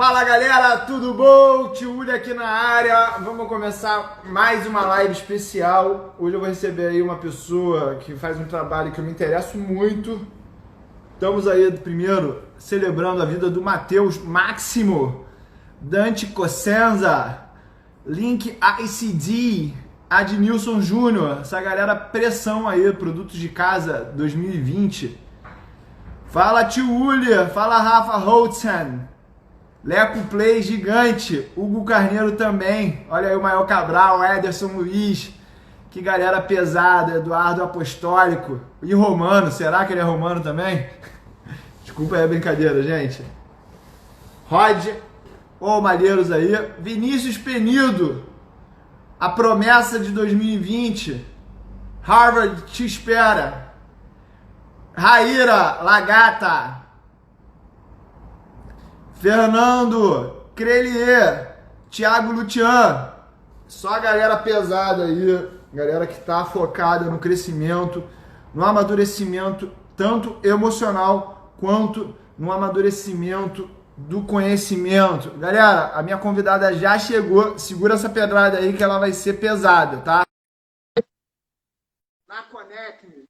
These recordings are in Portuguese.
Fala galera, tudo bom? Tio Uli aqui na área. Vamos começar mais uma live especial. Hoje eu vou receber aí uma pessoa que faz um trabalho que eu me interesso muito. Estamos aí primeiro celebrando a vida do Matheus Máximo, Dante Cossenza, Link ICD, Adnilson Júnior, essa galera pressão aí, produtos de casa 2020. Fala Tio Uli, fala Rafa Holtzen. Leco Play gigante, Hugo Carneiro também, olha aí o Mael Cabral, Ederson Luiz, que galera pesada, Eduardo Apostólico e Romano, será que ele é romano também? Desculpa aí a brincadeira, gente. Rod, Malheiros aí, Vinícius Penido, a promessa de 2020, Harvard te espera, Raíra Lagata, Fernando Crelier, Thiago Lutian, só a galera pesada aí, galera que tá focada no crescimento, no amadurecimento, tanto emocional quanto no amadurecimento do conhecimento. Galera, a minha convidada já chegou, segura essa pedrada aí que ela vai ser pesada, tá? Na Connect,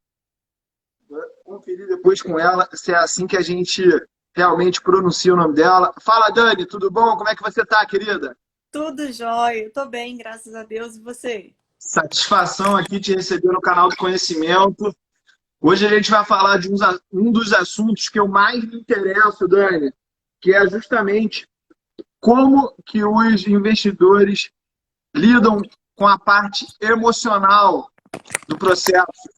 vou conferir depois com ela se é assim que a gente realmente pronuncia o nome dela. Fala, Dani, tudo bom? Como é que você tá, querida? Tudo jóia, eu tô bem, graças a Deus, e você? Satisfação aqui te receber no canal do Conhecimento. Hoje a gente vai falar de um dos assuntos que eu mais me interesso, Dani, que é justamente como que os investidores lidam com a parte emocional do processo.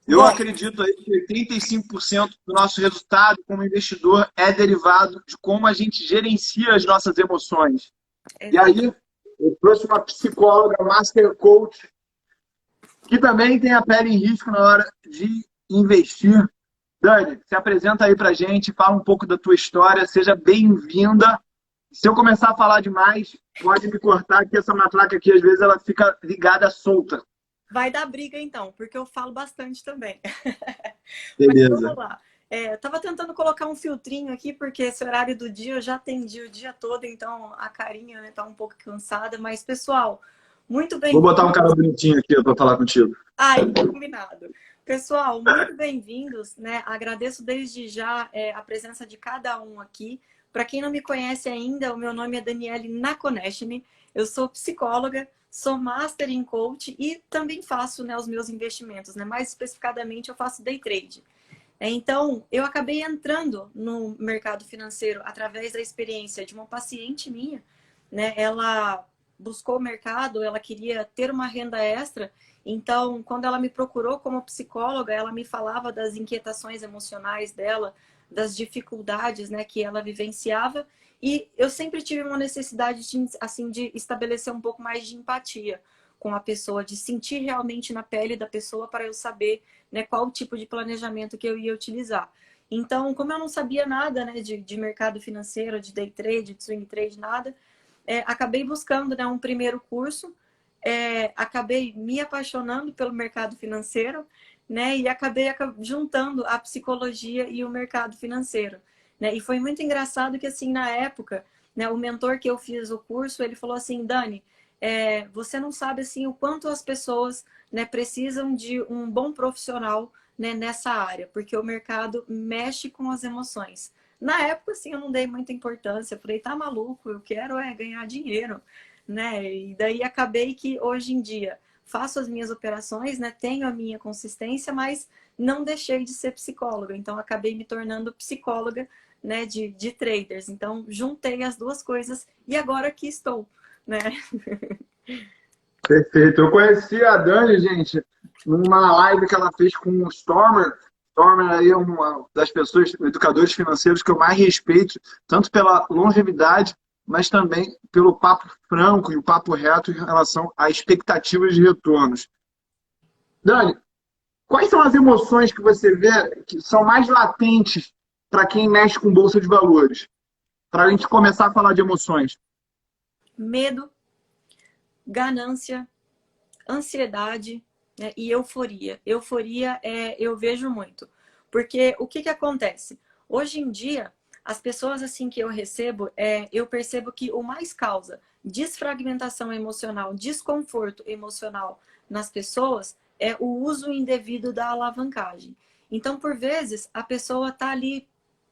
Eu Bom, acredito aí que 85% do nosso resultado como investidor é derivado de como a gente gerencia as nossas emoções. E exato. aí, eu trouxe uma psicóloga, Master Coach, que também tem a pele em risco na hora de investir. Dani, se apresenta aí pra gente, fala um pouco da tua história, seja bem-vinda. Se eu começar a falar demais, pode me cortar, que essa matraca aqui, às vezes, ela fica ligada solta. Vai dar briga então, porque eu falo bastante também. Mas vamos Beleza. lá. Eu tava tentando colocar um filtrinho aqui, porque esse horário do dia eu já atendi o dia todo, então a carinha, né, tá um pouco cansada. Mas, pessoal, muito Vou bem-vindo. botar um cara bonitinho aqui para falar contigo. Ai, combinado. Pessoal, muito bem-vindos, né? Agradeço desde já a presença de cada um aqui. Para quem não me conhece ainda, o meu nome é Daniele Nakonechny. Eu sou psicóloga, sou master em coach e também faço, né, os meus investimentos, né? Mais especificadamente, eu faço day trade. Então, eu acabei entrando no mercado financeiro através da experiência de uma paciente minha, né? Ela buscou o mercado, ela queria ter uma renda extra. Então, quando ela me procurou como psicóloga, ela me falava das inquietações emocionais dela, das dificuldades, né, que ela vivenciava. E eu sempre tive uma necessidade de, assim, de estabelecer um pouco mais de empatia com a pessoa, de sentir realmente na pele da pessoa para eu saber, né, qual o tipo de planejamento que eu ia utilizar. Então, como eu não sabia nada, né, de mercado financeiro, de day trade, de swing trade, nada, acabei buscando, né, um primeiro curso, acabei me apaixonando pelo mercado financeiro, né, e acabei juntando a psicologia e o mercado financeiro, né, e foi muito engraçado que, assim, na época, né, o mentor que eu fiz o curso, ele falou assim, Dani, você não sabe, assim, o quanto as pessoas, né, precisam de um bom profissional, né, nessa área, porque o mercado mexe com as emoções. Na época, assim, eu não dei muita importância. Eu falei, tá maluco, eu quero ganhar dinheiro, né? E daí acabei que hoje em dia faço as minhas operações, né? Tenho a minha consistência, mas não deixei de ser psicóloga. Então, acabei me tornando psicóloga, né, de traders. Então, juntei as duas coisas e agora aqui estou, né? Perfeito. Eu conheci a Dani, gente, numa live que ela fez com o Stormer. Stormer aí é uma das pessoas, educadores financeiros que eu mais respeito, tanto pela longevidade, mas também pelo papo franco e o papo reto em relação a expectativas de retornos. Dani, quais são as emoções que você vê que são mais latentes para quem mexe com bolsa de valores? Para a gente começar a falar de emoções. Medo, ganância, ansiedade, né, e euforia. Euforia eu vejo muito. Porque o que acontece? Hoje em dia, as pessoas assim que eu recebo, eu percebo que o mais causa desfragmentação emocional, desconforto emocional nas pessoas é o uso indevido da alavancagem. Então, por vezes, a pessoa está ali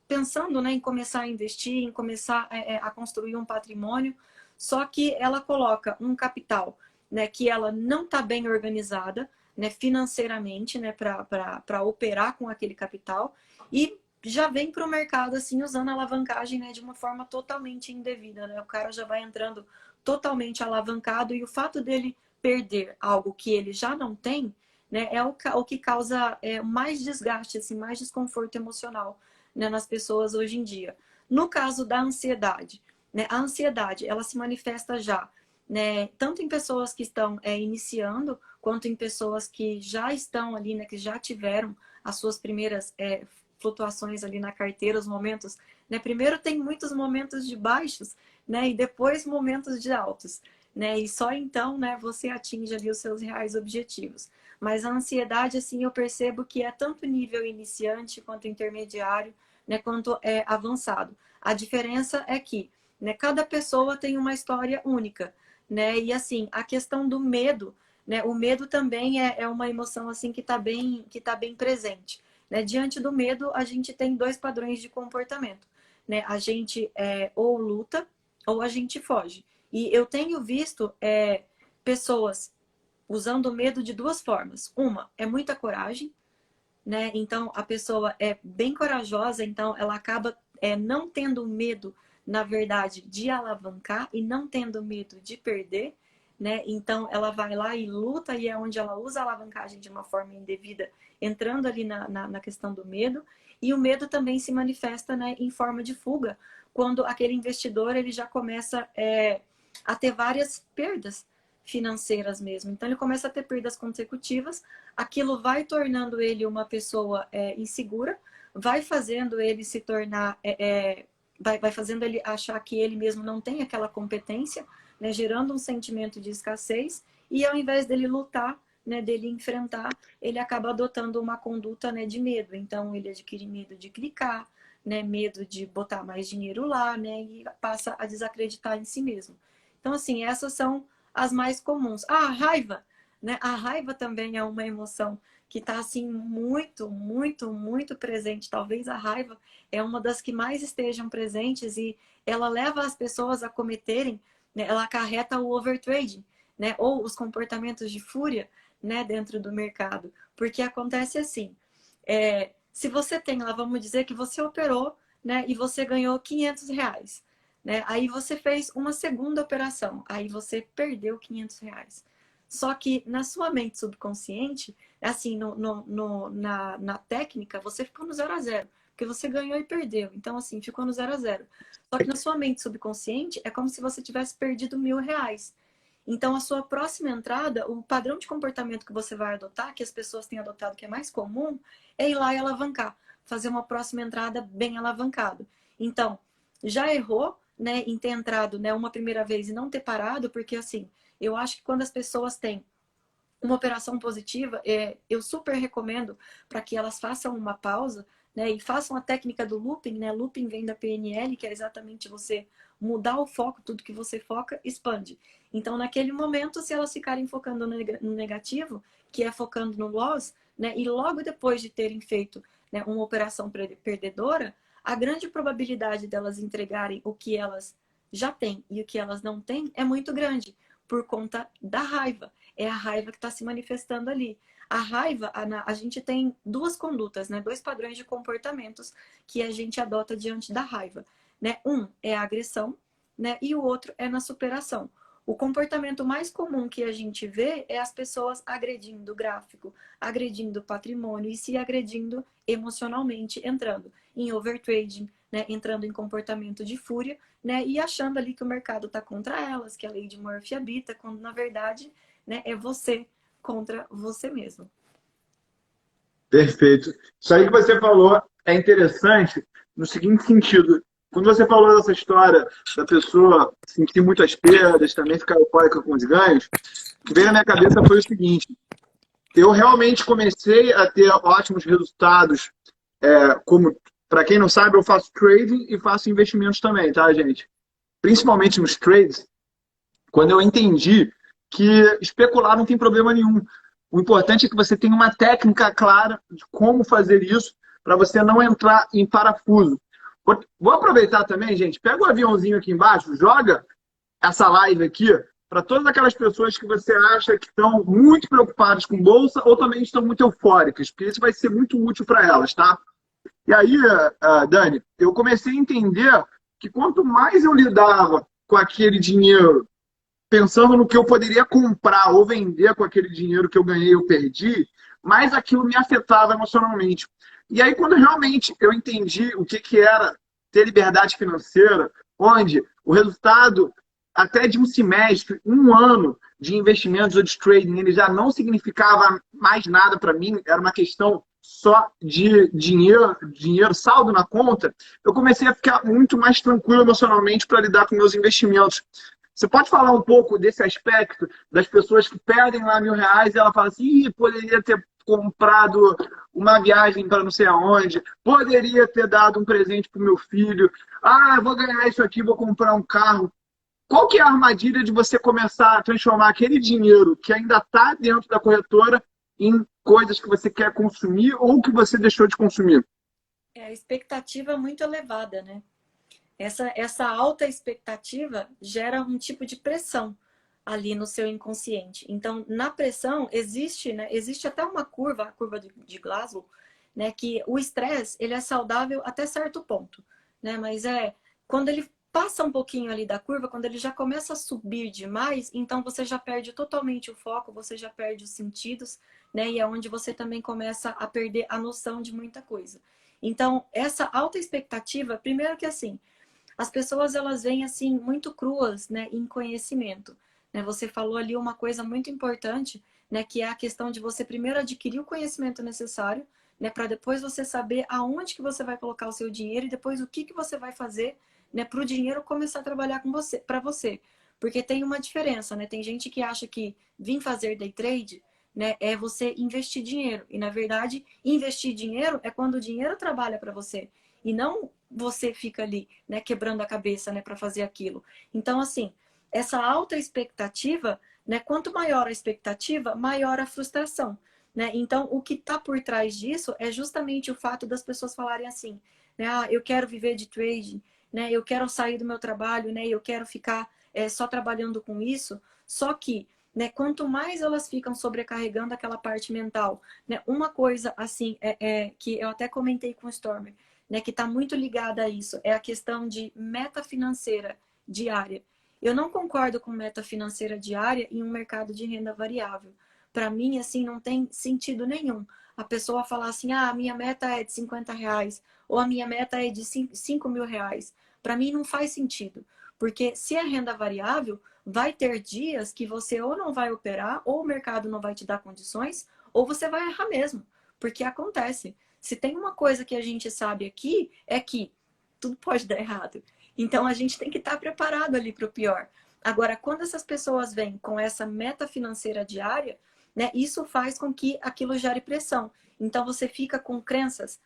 pensando, né, em começar a investir, em começar a construir um patrimônio, só que ela coloca um capital, né, que ela não está bem organizada, né, financeiramente, né, para operar com aquele capital, e já vem para o mercado assim usando a alavancagem, né, de uma forma totalmente indevida, né? O cara já vai entrando totalmente alavancado e o fato dele perder algo que ele já não tem, né, é o que causa mais desgaste, assim, mais desconforto emocional, né, nas pessoas hoje em dia. No caso da ansiedade, né, a ansiedade ela se manifesta já, né, tanto em pessoas que estão iniciando, quanto em pessoas que já estão ali, né, que já tiveram as suas primeiras flutuações ali na carteira, os momentos, né? Primeiro tem muitos momentos de baixos, né? E depois momentos de altos, né? E só então, né, você atinge ali os seus reais objetivos. Mas a ansiedade, assim, eu percebo que é tanto nível iniciante, quanto intermediário, né, quanto avançado. A diferença é que, né, cada pessoa tem uma história única, né? E assim, a questão do medo, né? O medo também é uma emoção assim que tá bem presente. Né? Diante do medo, a gente tem dois padrões de comportamento. Né? A gente ou luta ou a gente foge. E eu tenho visto pessoas usando o medo de duas formas. Uma é muita coragem, né? Então a pessoa é bem corajosa, então ela acaba não tendo medo, na verdade, de alavancar e não tendo medo de perder. Né? Então ela vai lá e luta e é onde ela usa a alavancagem de uma forma indevida, entrando ali na questão do medo. E o medo também se manifesta, né, em forma de fuga, quando aquele investidor ele já começa a ter várias perdas financeiras mesmo. Então ele começa a ter perdas consecutivas, aquilo vai tornando ele uma pessoa insegura, vai fazendo ele se tornar, vai fazendo ele achar que ele mesmo não tem aquela competência, né, gerando um sentimento de escassez, e ao invés dele lutar, né, dele enfrentar, ele acaba adotando uma conduta, né, de medo. Então ele adquire medo de clicar, né, medo de botar mais dinheiro lá, né, e passa a desacreditar em si mesmo. Então assim, essas são as mais comuns. A raiva, né? A raiva também é uma emoção que está assim muito, muito, muito presente. Talvez a raiva é uma das que mais estejam presentes e ela leva as pessoas a cometerem, né? Ela acarreta o overtrading, né? Ou os comportamentos de fúria, né? Dentro do mercado. Porque acontece assim, se você tem lá, vamos dizer que você operou, né? E você ganhou R$ 500. Né? Aí você fez uma segunda operação, aí você perdeu R$ 500. Só que na sua mente subconsciente, assim, na técnica, você ficou no 0 a 0, porque você ganhou e perdeu. Então, assim, ficou no 0 a 0. Só que na sua mente subconsciente é como se você tivesse perdido R$ 1.000. Então, a sua próxima entrada, o padrão de comportamento que você vai adotar, que as pessoas têm adotado, que é mais comum, é ir lá e alavancar, fazer uma próxima entrada bem alavancado. Então, já errou, né, em ter entrado, né, uma primeira vez e não ter parado, porque assim, eu acho que quando as pessoas têm uma operação positiva, eu super recomendo para que elas façam uma pausa, né, e façam a técnica do looping, né? Looping vem da PNL, que é exatamente você mudar o foco, tudo que você foca, expande. Então, naquele momento, se elas ficarem focando no negativo, que é focando no loss, né, e logo depois de terem feito, né, uma operação perdedora, a grande probabilidade delas entregarem o que elas já têm e o que elas não têm é muito grande, por conta da raiva. É a raiva que está se manifestando ali. A raiva, a gente tem duas condutas, né? Dois padrões de comportamentos que a gente adota diante da raiva. Né? Um é a agressão, né? E o outro é na superação. O comportamento mais comum que a gente vê é as pessoas agredindo o gráfico, agredindo o patrimônio e se agredindo emocionalmente, entrando em overtrading, né, entrando em comportamento de fúria, né, e achando ali que o mercado está contra elas, que a lei de Murphy habita, quando na verdade, né, é você contra você mesmo. Perfeito. Isso aí que você falou é interessante no seguinte sentido. Quando você falou dessa história da pessoa sentir muitas perdas, também ficar eufórica com os ganhos, o que veio na minha cabeça foi o seguinte. Eu realmente comecei a ter ótimos resultados como Para quem não sabe, eu faço trading e faço investimentos também, tá, gente? Principalmente nos trades, quando eu entendi que especular não tem problema nenhum. O importante é que você tenha uma técnica clara de como fazer isso para você não entrar em parafuso. Vou aproveitar também, gente, pega o aviãozinho aqui embaixo, joga essa live aqui para todas aquelas pessoas que você acha que estão muito preocupadas com bolsa ou também estão muito eufóricas, porque isso vai ser muito útil para elas, tá? E aí, Dani, eu comecei a entender que quanto mais eu lidava com aquele dinheiro, pensando no que eu poderia comprar ou vender com aquele dinheiro que eu ganhei ou perdi, mais aquilo me afetava emocionalmente. E aí, quando realmente eu entendi o que, que era ter liberdade financeira, onde o resultado até de um semestre, um ano de investimentos ou de trading, ele já não significava mais nada para mim, era uma questão só de dinheiro, saldo na conta, eu comecei a ficar muito mais tranquilo emocionalmente para lidar com meus investimentos. Você pode falar um pouco desse aspecto das pessoas que perdem lá R$ 1.000 e ela fala assim, poderia ter comprado uma viagem para não sei aonde, poderia ter dado um presente para o meu filho, vou ganhar isso aqui, vou comprar um carro. Qual que é a armadilha de você começar a transformar aquele dinheiro que ainda está dentro da corretora em coisas que você quer consumir ou que você deixou de consumir? É a expectativa muito elevada, né? Essa alta expectativa gera um tipo de pressão ali no seu inconsciente. Então, na pressão, existe, né? Existe até uma curva, a curva de Glasgow, né? Que o estresse, ele é saudável até certo ponto, né? Mas quando ele passa um pouquinho ali da curva, quando ele já começa a subir demais, então você já perde totalmente o foco, você já perde os sentidos, né? E é onde você também começa a perder a noção de muita coisa. Então, essa alta expectativa, primeiro que assim, as pessoas elas vêm assim muito cruas, né, em conhecimento, né? Você falou ali uma coisa muito importante, né, que é a questão de você primeiro adquirir o conhecimento necessário, né, para depois você saber aonde que você vai colocar o seu dinheiro e depois o que que você vai fazer, né, para o dinheiro começar a trabalhar com você, para você. Porque tem uma diferença, né? Tem gente que acha que vir fazer day trade, né, é você investir dinheiro. E na verdade, investir dinheiro é quando o dinheiro trabalha para você e não você fica ali, né, quebrando a cabeça, né, para fazer aquilo. Então, assim, essa alta expectativa, né, quanto maior a expectativa, maior a frustração, né? Então, o que está por trás disso é justamente o fato das pessoas falarem assim, né, eu quero viver de trading, né, eu quero sair do meu trabalho, né, eu quero ficar só trabalhando com isso, só que, né, quanto mais elas ficam sobrecarregando aquela parte mental, né, uma coisa assim que eu até comentei com o Stormer, né, que está muito ligada a isso, é a questão de meta financeira diária. Eu não concordo com meta financeira diária em um mercado de renda variável. Para mim, assim, não tem sentido nenhum. A pessoa falar assim, a minha meta é de R$ 50, ou a minha meta é de R$ 5.000. Para mim não faz sentido. Porque se é renda variável, vai ter dias que você ou não vai operar, ou o mercado não vai te dar condições, ou você vai errar mesmo. Porque acontece. Se tem uma coisa que a gente sabe aqui, é que tudo pode dar errado. Então a gente tem que estar preparado ali para o pior. Agora, quando essas pessoas vêm com essa meta financeira diária, né, isso faz com que aquilo gere pressão. Então você fica com crenças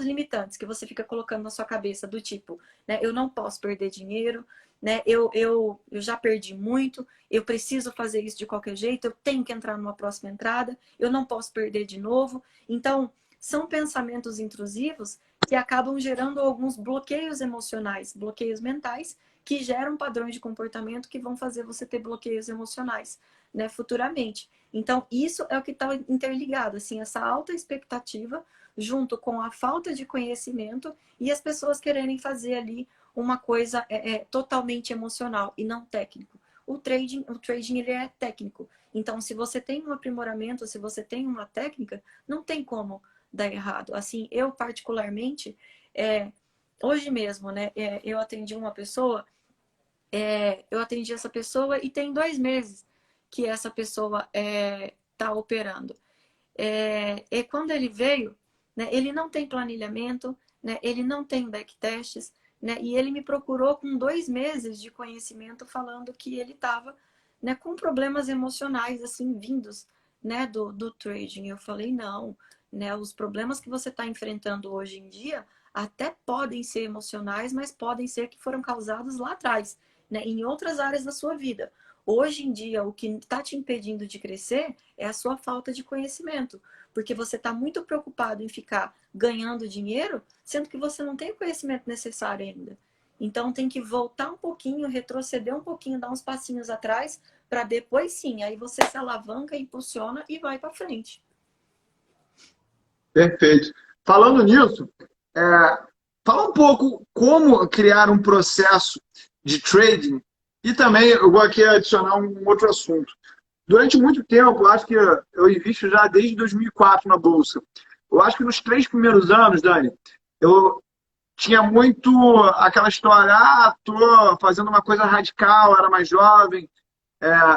limitantes que você fica colocando na sua cabeça do tipo, né, eu não posso perder dinheiro, né, eu já perdi muito, eu preciso fazer isso de qualquer jeito, eu tenho que entrar numa próxima entrada, eu não posso perder de novo. Então, são pensamentos intrusivos que acabam gerando alguns bloqueios emocionais, bloqueios mentais, que geram padrões de comportamento que vão fazer você ter bloqueios emocionais, né, futuramente. Então, isso é o que está interligado, assim, essa alta expectativa junto com a falta de conhecimento e as pessoas quererem fazer ali uma coisa totalmente emocional e não técnico. O trading ele é técnico. Então, se você tem um aprimoramento, se você tem uma técnica, não tem como dar errado. Assim, eu particularmente, hoje mesmo, né, eu atendi uma pessoa, eu atendi essa pessoa e tem 2 meses que essa pessoa está operando. E quando ele veio, né, ele não tem planilhamento, né, ele não tem backtests, né, e ele me procurou com 2 meses de conhecimento falando que ele estava, né, com problemas emocionais assim vindos, né, do trading. Eu falei, não, né, os problemas que você está enfrentando hoje em dia até podem ser emocionais, mas podem ser que foram causados lá atrás, né, em outras áreas da sua vida. Hoje em dia, o que está te impedindo de crescer é a sua falta de conhecimento, porque você está muito preocupado em ficar ganhando dinheiro, sendo que você não tem o conhecimento necessário ainda. Então tem que voltar um pouquinho, retroceder um pouquinho, dar uns passinhos atrás, para depois sim, aí você se alavanca, impulsiona e vai para frente. Perfeito. Falando nisso, é, fala um pouco como criar um processo de trading e também eu vou aqui adicionar um outro assunto. Durante muito tempo, eu acho que eu invisto já desde 2004 na Bolsa. Eu acho que nos 3 primeiros anos, Dani, eu tinha muito aquela história, tô fazendo uma coisa radical, era mais jovem,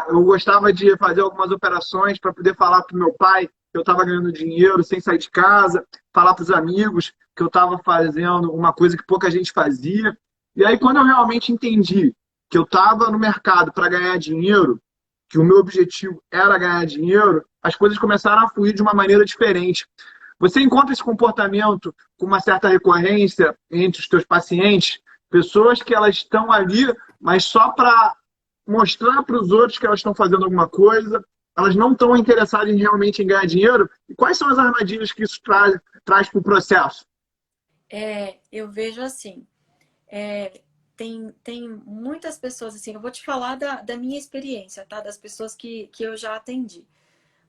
eu gostava de fazer algumas operações para poder falar para o meu pai que eu estava ganhando dinheiro sem sair de casa, falar para os amigos que eu estava fazendo uma coisa que pouca gente fazia. E aí, quando eu realmente entendi que eu estava no mercado para ganhar dinheiro, que o meu objetivo era ganhar dinheiro, as coisas começaram a fluir de uma maneira diferente. Você encontra esse comportamento com uma certa recorrência entre os teus pacientes, pessoas que elas estão ali, mas só para mostrar para os outros que elas estão fazendo alguma coisa, elas não estão interessadas realmente em ganhar dinheiro. E quais são as armadilhas que isso traz para o processo? Eu vejo assim, tem muitas pessoas, assim, eu vou te falar da minha experiência, tá? Das pessoas que eu já atendi.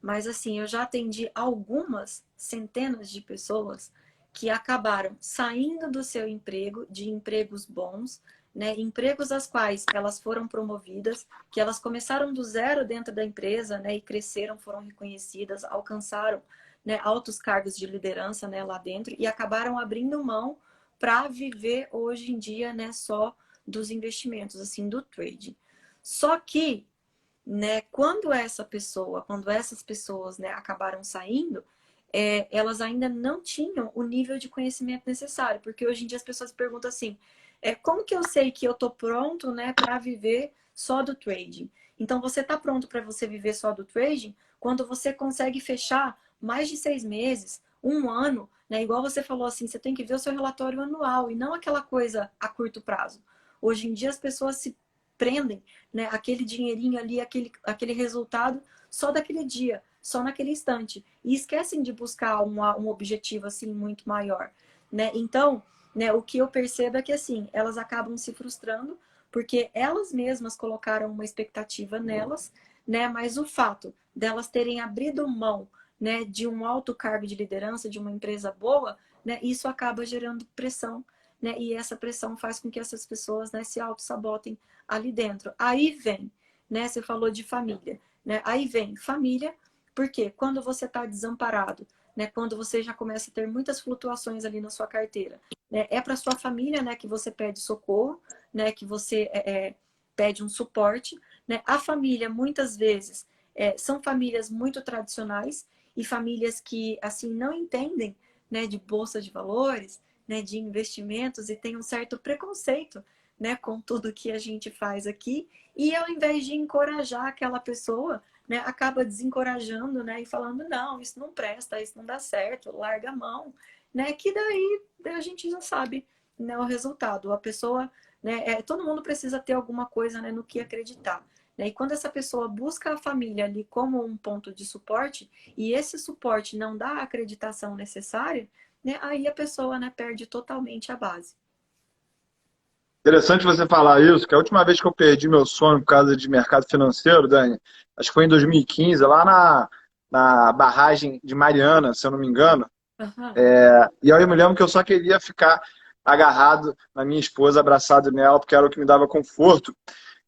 Mas assim, eu já atendi algumas centenas de pessoas que acabaram saindo do seu emprego, de empregos bons, né? Empregos às quais elas foram promovidas, que elas começaram do zero dentro da empresa, né? E cresceram, foram reconhecidas, alcançaram, né, altos cargos de liderança, né, lá dentro e acabaram abrindo mão para viver hoje em dia, né, só dos investimentos, assim, do trading. Só que, né, quando essas pessoas, né, acabaram saindo, elas ainda não tinham o nível de conhecimento necessário, porque hoje em dia as pessoas perguntam assim, como que eu sei que eu tô pronto, né, para viver só do trading? Então você tá pronto para você viver só do trading quando você consegue fechar mais de 6 meses, um ano, né? Igual você falou assim, você tem que ver o seu relatório anual e não aquela coisa a curto prazo. Hoje em dia as pessoas se prendem, né, aquele dinheirinho ali, aquele resultado só daquele dia, só naquele instante. E esquecem de buscar um objetivo assim muito maior, né? Então, né, o que eu percebo é que assim, elas acabam se frustrando porque elas mesmas colocaram uma expectativa nelas, né? Mas o fato delas terem abrido mão, né, de um alto cargo de liderança, de uma empresa boa, né, isso acaba gerando pressão, né? E essa pressão faz com que essas pessoas, né, se auto-sabotem ali dentro. Aí vem, né? Você falou de família, né? Aí vem família, porque quando você está desamparado, né? Quando você já começa a ter muitas flutuações ali na sua carteira, né? É para sua família, né? Que você pede socorro, né? Que você pede um suporte, né? A família muitas vezes são famílias muito tradicionais e famílias que assim não entendem, né? De bolsa de valores, né? De investimentos e tem um certo preconceito, né, com tudo que a gente faz aqui, e ao invés de encorajar aquela pessoa, né, acaba desencorajando, né, e falando, não, isso não presta, isso não dá certo, larga a mão, né, que daí a gente já sabe, né, o resultado. A pessoa, né, todo mundo precisa ter alguma coisa, né, no que acreditar. Né, e quando essa pessoa busca a família ali como um ponto de suporte, e esse suporte não dá a acreditação necessária, né, aí a pessoa, né, perde totalmente a base. Interessante você falar isso, que a última vez que eu perdi meu sono por causa de mercado financeiro, Dani, acho que foi em 2015, lá na barragem de Mariana, se eu não me engano. Uhum. E aí eu me lembro que eu só queria ficar agarrado na minha esposa, abraçado nela, porque era o que me dava conforto.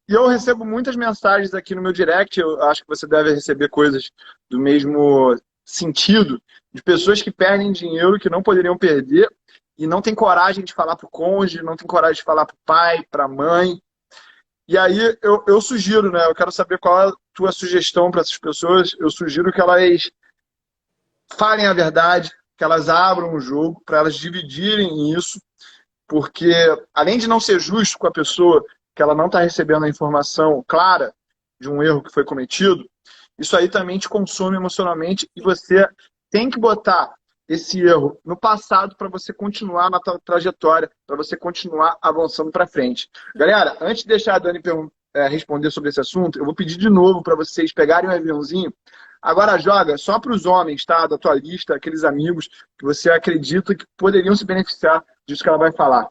E eu recebo muitas mensagens aqui no meu direct, eu acho que você deve receber coisas do mesmo sentido, de pessoas que perdem dinheiro que não poderiam perder e não tem coragem de falar para o cônjuge, não tem coragem de falar para o pai, para a mãe. E aí eu sugiro, né? Eu quero saber qual é a tua sugestão para essas pessoas. Eu sugiro que elas falem a verdade, que elas abram o jogo, para elas dividirem isso, porque além de não ser justo com a pessoa que ela não está recebendo a informação clara de um erro que foi cometido, isso aí também te consome emocionalmente e você tem que botar esse erro no passado para você continuar na trajetória, para você continuar avançando para frente. Galera, antes de deixar a Dani responder sobre esse assunto, eu vou pedir de novo para vocês pegarem um aviãozinho. Agora joga só para os homens, tá? Da tua lista, aqueles amigos que você acredita que poderiam se beneficiar disso que ela vai falar.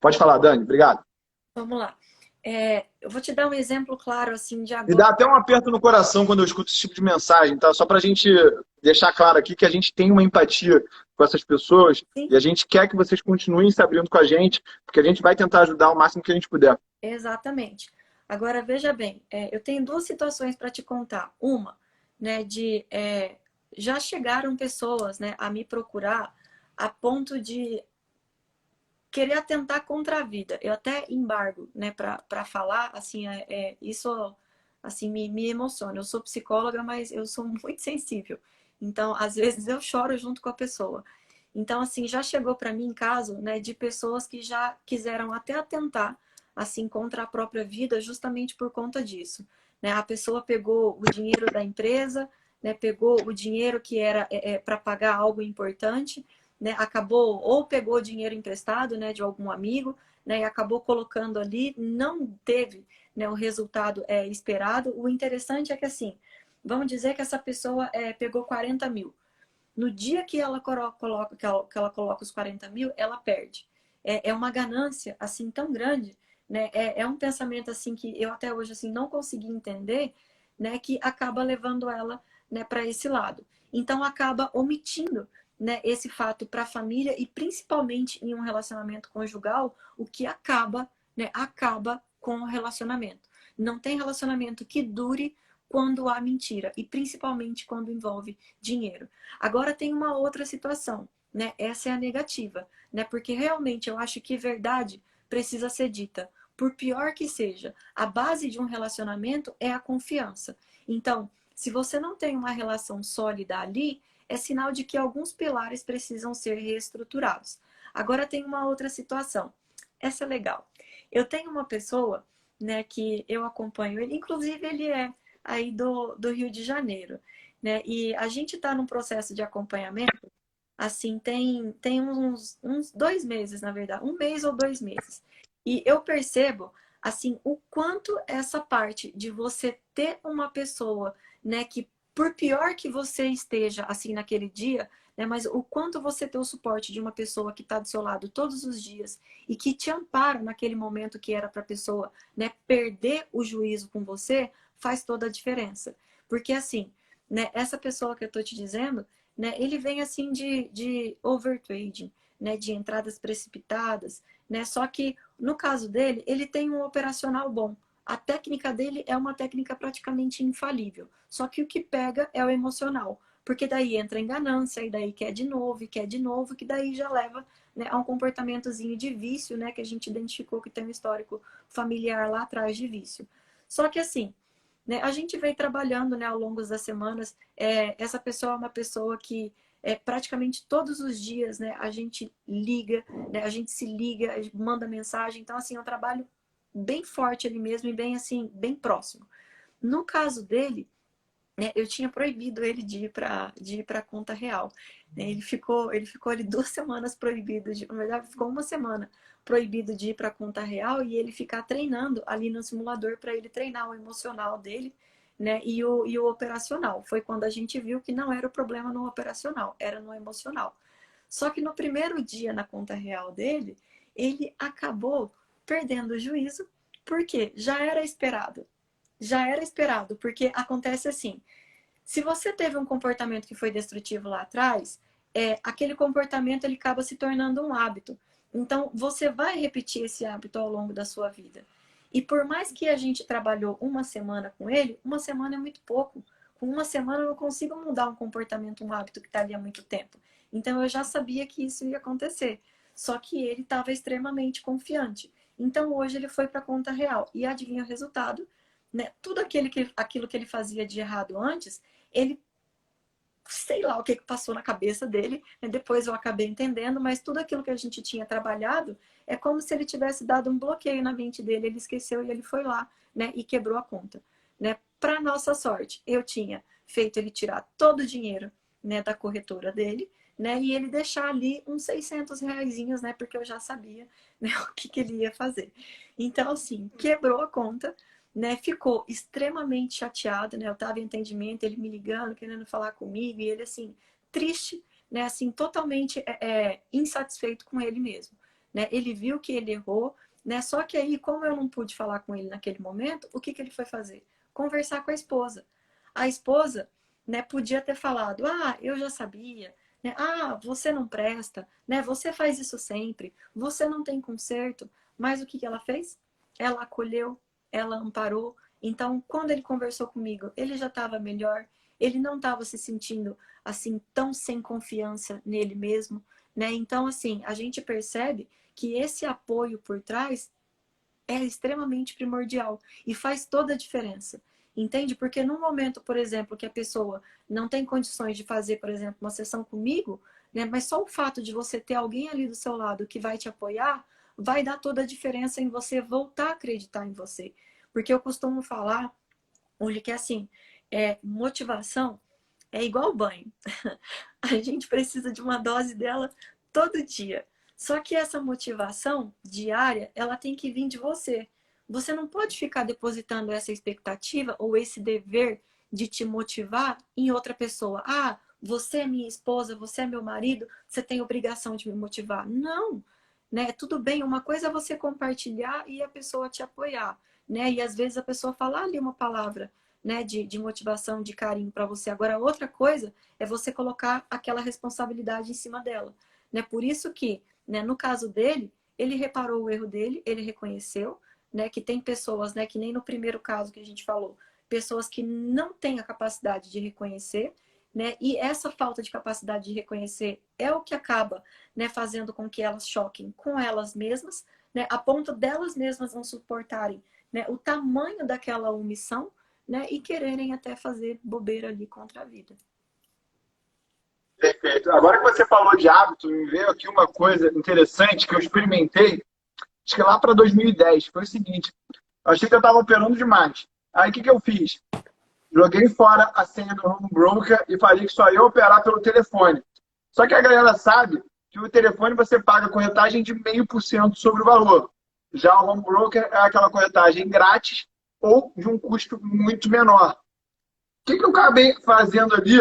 Pode falar, Dani. Obrigado. Vamos lá. Eu vou te dar um exemplo claro, assim, de Me dá agora. até um aperto no coração quando eu escuto esse tipo de mensagem, tá? Só para a gente deixar claro aqui que a gente tem uma empatia com essas pessoas Sim, e a gente quer que vocês continuem se abrindo com a gente, porque a gente vai tentar ajudar o máximo que a gente puder. exatamente. Agora, veja bem, eu tenho duas situações para te contar. Uma, né, já chegaram pessoas, né, a me procurar a ponto de querer atentar contra a vida. Eu até embargo, né, para falar, assim, isso, assim, me emociona. Eu sou psicóloga, mas eu sou muito sensível. Então, às vezes eu choro junto com a pessoa. Então, assim, já chegou para mim caso, né, de pessoas que já quiseram até atentar, assim, contra a própria vida, justamente por conta disso, né? A pessoa pegou o dinheiro da empresa, né, pegou o dinheiro que era para pagar algo importante, né, acabou ou pegou dinheiro emprestado, né, de algum amigo, né, e acabou colocando ali, não teve, né, o resultado esperado. O interessante é que, assim, vamos dizer que essa pessoa pegou 40 mil. No dia que ela coloca, que ela coloca os 40 mil, ela perde. É uma ganância, assim, tão grande, né? É um pensamento, assim, que eu até hoje, assim, não consegui entender, né? Que acaba levando ela, né, para esse lado. Então, acaba omitindo, né, esse fato para a família e principalmente em um relacionamento conjugal, o que acaba, né, acaba com o relacionamento. Não tem relacionamento que dure quando há mentira e principalmente quando envolve dinheiro. Agora tem uma outra situação, né? Essa é a negativa, né? Porque realmente eu acho que verdade precisa ser dita. Por pior que seja, a base de um relacionamento é a confiança. Então, se você não tem uma relação sólida ali, é sinal de que alguns pilares precisam ser reestruturados. Agora tem uma outra situação. Essa é legal. Eu tenho uma pessoa, né, que eu acompanho, ele, inclusive ele é aí do Rio de Janeiro, né? E a gente está num processo de acompanhamento, assim, tem uns 2 meses, na verdade, 1 mês ou 2 meses. E eu percebo, assim, o quanto essa parte de você ter uma pessoa, né, que por pior que você esteja, assim, naquele dia, né, mas o quanto você ter o suporte de uma pessoa que está do seu lado todos os dias e que te ampara naquele momento que era para a pessoa, né, perder o juízo com você, faz toda a diferença. Porque, assim, né, essa pessoa que eu estou te dizendo, né, ele vem assim de overtrading, né, de entradas precipitadas, né, só que no caso dele, ele tem um operacional bom. A técnica dele é uma técnica praticamente infalível, só que o que pega é o emocional, porque daí entra em ganância, e daí quer de novo, e quer de novo, que daí já leva, né, a um comportamentozinho de vício, né, que a gente identificou que tem um histórico familiar lá atrás de vício. Só que assim, né, a gente vem trabalhando, né, ao longo das semanas. Essa pessoa é uma pessoa que praticamente todos os dias, né, a gente liga, né, a gente se liga, a gente manda mensagem. Então, assim, é um trabalho bem forte ali mesmo e bem, assim, bem próximo. No caso dele, né, eu tinha proibido ele de ir para a conta real. Né? Ele ficou ali 2 semanas proibido, na verdade, ficou uma semana proibido de ir para a conta real e ele ficar treinando ali no simulador para ele treinar o emocional dele, né, e o operacional. Foi quando a gente viu que não era o problema no operacional, era no emocional. Só que no primeiro dia na conta real dele, ele acabou perdendo o juízo, porque já era esperado. Já era esperado, porque acontece assim, se você teve um comportamento que foi destrutivo lá atrás, aquele comportamento ele acaba se tornando um hábito. Então, você vai repetir esse hábito ao longo da sua vida. E por mais que a gente trabalhou uma semana com ele, uma semana é muito pouco. Com uma semana eu não consigo mudar um comportamento, um hábito que está ali há muito tempo. Então, eu já sabia que isso ia acontecer. Só que ele estava extremamente confiante. Então, hoje ele foi para a conta real. E adivinha o resultado? Né? Tudo aquilo que ele fazia de errado antes, ele, sei lá o que passou na cabeça dele, né? Depois eu acabei entendendo, mas tudo aquilo que a gente tinha trabalhado é como se ele tivesse dado um bloqueio na mente dele, ele esqueceu e ele foi lá, né, e quebrou a conta, né? Para nossa sorte, eu tinha feito ele tirar todo o dinheiro, né, da corretora dele, né? E ele deixar ali uns 600 reaisinhos, né? Porque eu já sabia, né, o que ele ia fazer. Então, assim, quebrou a conta, né? Ficou extremamente chateado, né? Eu estava em atendimento, ele me ligando, querendo falar comigo, e ele, assim, triste, né? Assim, totalmente insatisfeito com ele mesmo, né? Ele viu que ele errou, né? Só que aí, como eu não pude falar com ele naquele momento, o que ele foi fazer? Conversar com a esposa. A esposa, né, podia ter falado, ah, eu já sabia, né? Ah, você não presta, né? Você faz isso sempre, você não tem conserto. Mas o que ela fez? Ela acolheu, ela amparou. Então, quando ele conversou comigo, ele já estava melhor, ele não estava se sentindo assim tão sem confiança nele mesmo, né? Então, assim, a gente percebe que esse apoio por trás é extremamente primordial e faz toda a diferença. Entende? Porque no momento, por exemplo, que a pessoa não tem condições de fazer, por exemplo, uma sessão comigo, né, mas só o fato de você ter alguém ali do seu lado que vai te apoiar, vai dar toda a diferença em você voltar a acreditar em você. Porque eu costumo falar, onde que é assim, motivação é igual banho. A gente precisa de uma dose dela todo dia. Só que essa motivação diária, ela tem que vir de você. Você não pode ficar depositando essa expectativa ou esse dever de te motivar em outra pessoa. Ah, você é minha esposa, você é meu marido, você tem obrigação de me motivar. Não, né? Tudo bem, uma coisa é você compartilhar e a pessoa te apoiar, né? E às vezes a pessoa falar ali uma palavra, né, de motivação, de carinho para você. Agora, outra coisa é você colocar aquela responsabilidade em cima dela, né? Por isso que, né, no caso dele, ele reparou o erro dele, ele reconheceu, né, que tem pessoas, né, que nem no primeiro caso que a gente falou, pessoas que não têm a capacidade de reconhecer, né? E essa falta de capacidade de reconhecer é o que acaba, né, fazendo com que elas choquem com elas mesmas, né, a ponto delas mesmas não suportarem, né, o tamanho daquela omissão, né, e quererem até fazer bobeira ali contra a vida. Perfeito. Agora que você falou de hábito, me veio aqui uma coisa interessante que eu experimentei, acho que lá para 2010. Foi o seguinte, eu achei que eu estava operando demais. Aí o que eu fiz? Joguei fora a senha do home broker e falei que só ia operar pelo telefone. Só que a galera sabe que o telefone você paga corretagem de 0,5% sobre o valor. Já o home broker é aquela corretagem grátis ou de um custo muito menor. O que eu acabei fazendo ali?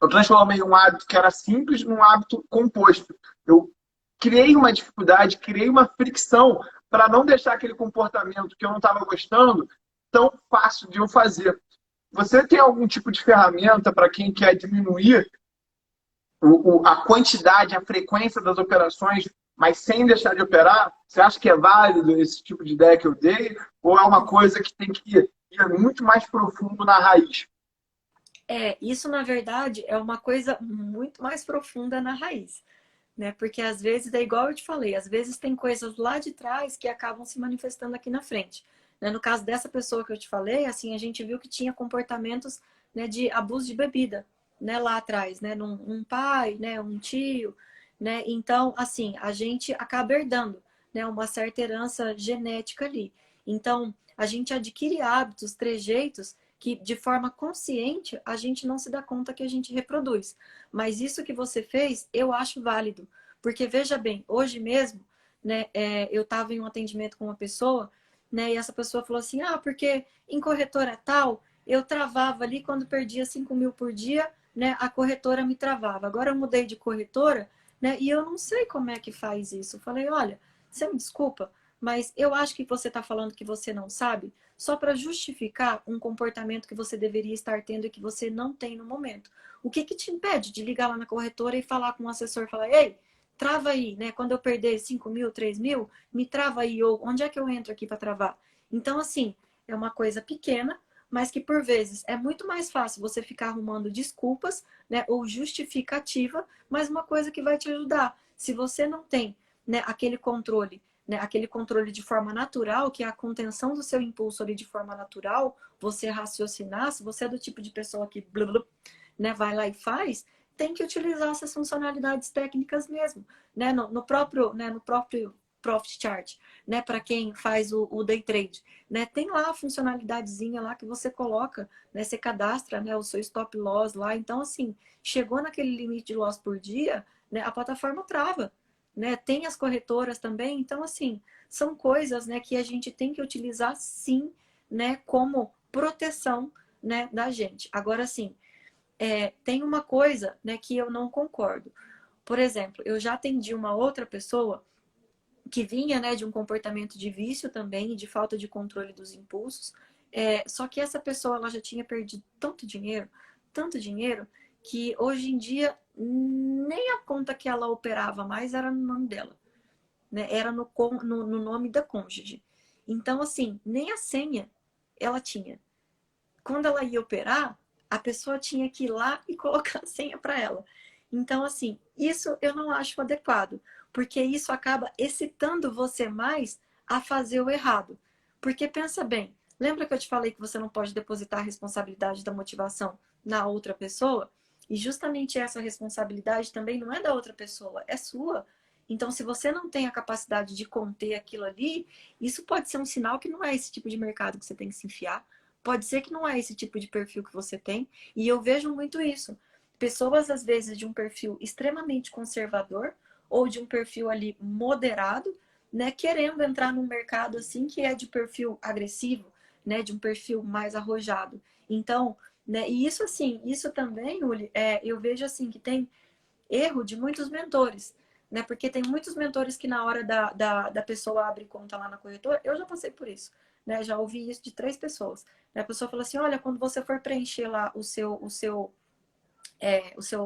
Eu transformei um hábito que era simples num hábito composto. Eu criei uma dificuldade, criei uma fricção para não deixar aquele comportamento que eu não estava gostando tão fácil de eu fazer. Você tem algum tipo de ferramenta para quem quer diminuir a quantidade, a frequência das operações, mas sem deixar de operar? Você acha que é válido esse tipo de ideia que eu dei? Ou é uma coisa que tem que ir muito mais profundo na raiz? Isso na verdade é uma coisa muito mais profunda na raiz, né? Porque às vezes é igual eu te falei, às vezes tem coisas lá de trás que acabam se manifestando aqui na frente, né? No caso dessa pessoa que eu te falei, assim, a gente viu que tinha comportamentos, né, de abuso de bebida, né, lá atrás, né? Um pai, né, um tio, né? Então, assim, a gente acaba herdando, né, uma certa herança genética ali. Então, a gente adquire hábitos, trejeitos que de forma consciente a gente não se dá conta que a gente reproduz. Mas isso que você fez, eu acho válido. Porque veja bem, hoje mesmo, né, eu estava em um atendimento com uma pessoa, né, e essa pessoa falou assim, ah, porque em corretora tal, eu travava ali quando perdia 5 mil por dia, né, a corretora me travava. Agora eu mudei de corretora, né, e eu não sei como é que faz isso. Eu falei, olha, você me desculpa, mas eu acho que você está falando que você não sabe, só para justificar um comportamento que você deveria estar tendo e que você não tem no momento. O que te impede de ligar lá na corretora e falar com o assessor, falar, ei, trava aí, né? Quando eu perder 5 mil, 3 mil, me trava aí, ou onde é que eu entro aqui para travar? Então, assim, é uma coisa pequena, mas que por vezes é muito mais fácil você ficar arrumando desculpas, né, ou justificativa, mas uma coisa que vai te ajudar. Se você não tem, né, aquele controle, né, aquele controle de forma natural, que é a contenção do seu impulso ali de forma natural, você raciocinar, se você é do tipo de pessoa que blá, blá, né, vai lá e faz, tem que utilizar essas funcionalidades técnicas mesmo, né, no próprio Profit Chart, né? Para quem faz o day trade, né? Tem lá a funcionalidadezinha lá que você coloca, né? Você cadastra, né? O seu stop loss lá. Então, assim, chegou naquele limite de loss por dia, né? A plataforma trava, né? Tem as corretoras também. Então, assim, são coisas, né? Que a gente tem que utilizar, sim, né? Como proteção, né? Da gente. Agora, assim, tem uma coisa, né? Que eu não concordo. Por exemplo, eu já atendi uma outra pessoa que vinha, né, de um comportamento de vício também, de falta de controle dos impulsos. Só que essa pessoa ela já tinha perdido tanto dinheiro, que hoje em dia nem a conta que ela operava mais era no nome dela, né? Era no nome da cônjuge. Então, assim, nem a senha ela tinha. Quando ela ia operar, a pessoa tinha que ir lá e colocar a senha para ela. Então, assim, isso eu não acho adequado, porque isso acaba excitando você mais a fazer o errado. Porque pensa bem, lembra que eu te falei que você não pode depositar a responsabilidade da motivação na outra pessoa? E justamente essa responsabilidade também não é da outra pessoa, é sua. Então, se você não tem a capacidade de conter aquilo ali, isso pode ser um sinal que não é esse tipo de mercado que você tem que se enfiar. Pode ser que não é esse tipo de perfil que você tem. E eu vejo muito isso. Pessoas, às vezes, de um perfil extremamente conservador ou de um perfil ali moderado, né, querendo entrar num mercado assim que é de perfil agressivo, né, de um perfil mais arrojado. Então, né, e isso assim, isso também, Uli, eu vejo assim que tem erro de muitos mentores, né, porque tem muitos mentores que na hora da pessoa abrir conta lá na corretora, eu já passei por isso, né, já ouvi isso de 3 pessoas. Né, a pessoa fala assim, olha, quando você for preencher lá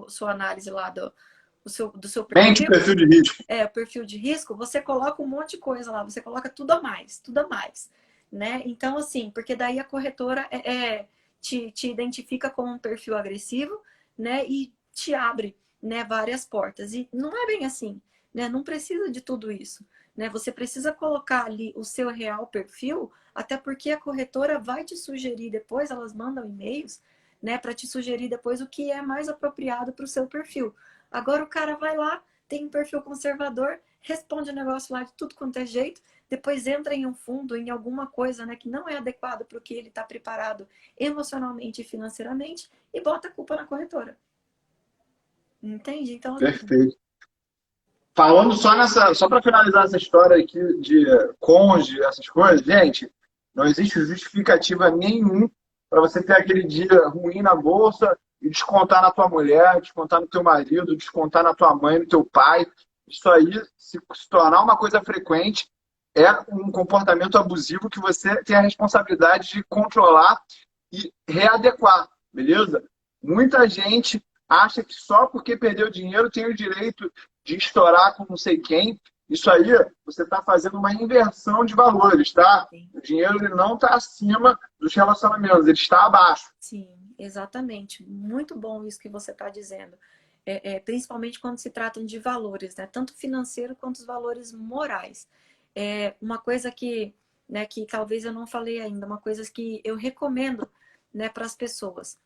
sua análise lá do seu Mente perfil, perfil de risco. perfil de risco, você coloca um monte de coisa lá, você coloca tudo a mais, né? Então, assim, porque daí a corretora te identifica como um perfil agressivo, né? E te abre, né, várias portas. E não é bem assim, né? Não precisa de tudo isso, né? Você precisa colocar ali o seu real perfil, até porque a corretora vai te sugerir depois, elas mandam e-mails, né, para te sugerir depois o que é mais apropriado para o seu perfil. Agora o cara vai lá, tem um perfil conservador, responde o negócio lá de tudo quanto é jeito, depois entra em um fundo, em alguma coisa, né, que não é adequado para o que ele está preparado emocionalmente e financeiramente e bota a culpa na corretora. Entende? Então, Perfeito. Falando só para finalizar essa história aqui de cônjuge, essas coisas, gente, não existe justificativa nenhum para você ter aquele dia ruim na bolsa e descontar na tua mulher, descontar no teu marido, descontar na tua mãe, no teu pai. Isso aí, se tornar uma coisa frequente, é um comportamento abusivo que você tem a responsabilidade de controlar e readequar, beleza? Muita gente acha que só porque perdeu dinheiro tem o direito de estourar com não sei quem. Isso aí, você está fazendo uma inversão de valores, tá? sim. O dinheiro ele não está acima dos relacionamentos, ele está abaixo. Sim, exatamente. Muito bom isso que você está dizendo. Principalmente quando se tratam de valores, né? Tanto financeiro quanto os valores morais. Uma coisa né, que talvez eu não falei ainda, uma coisa que eu recomendo, né, para as pessoas.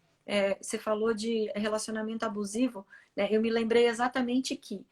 Você falou de relacionamento abusivo, né? Eu me lembrei exatamente que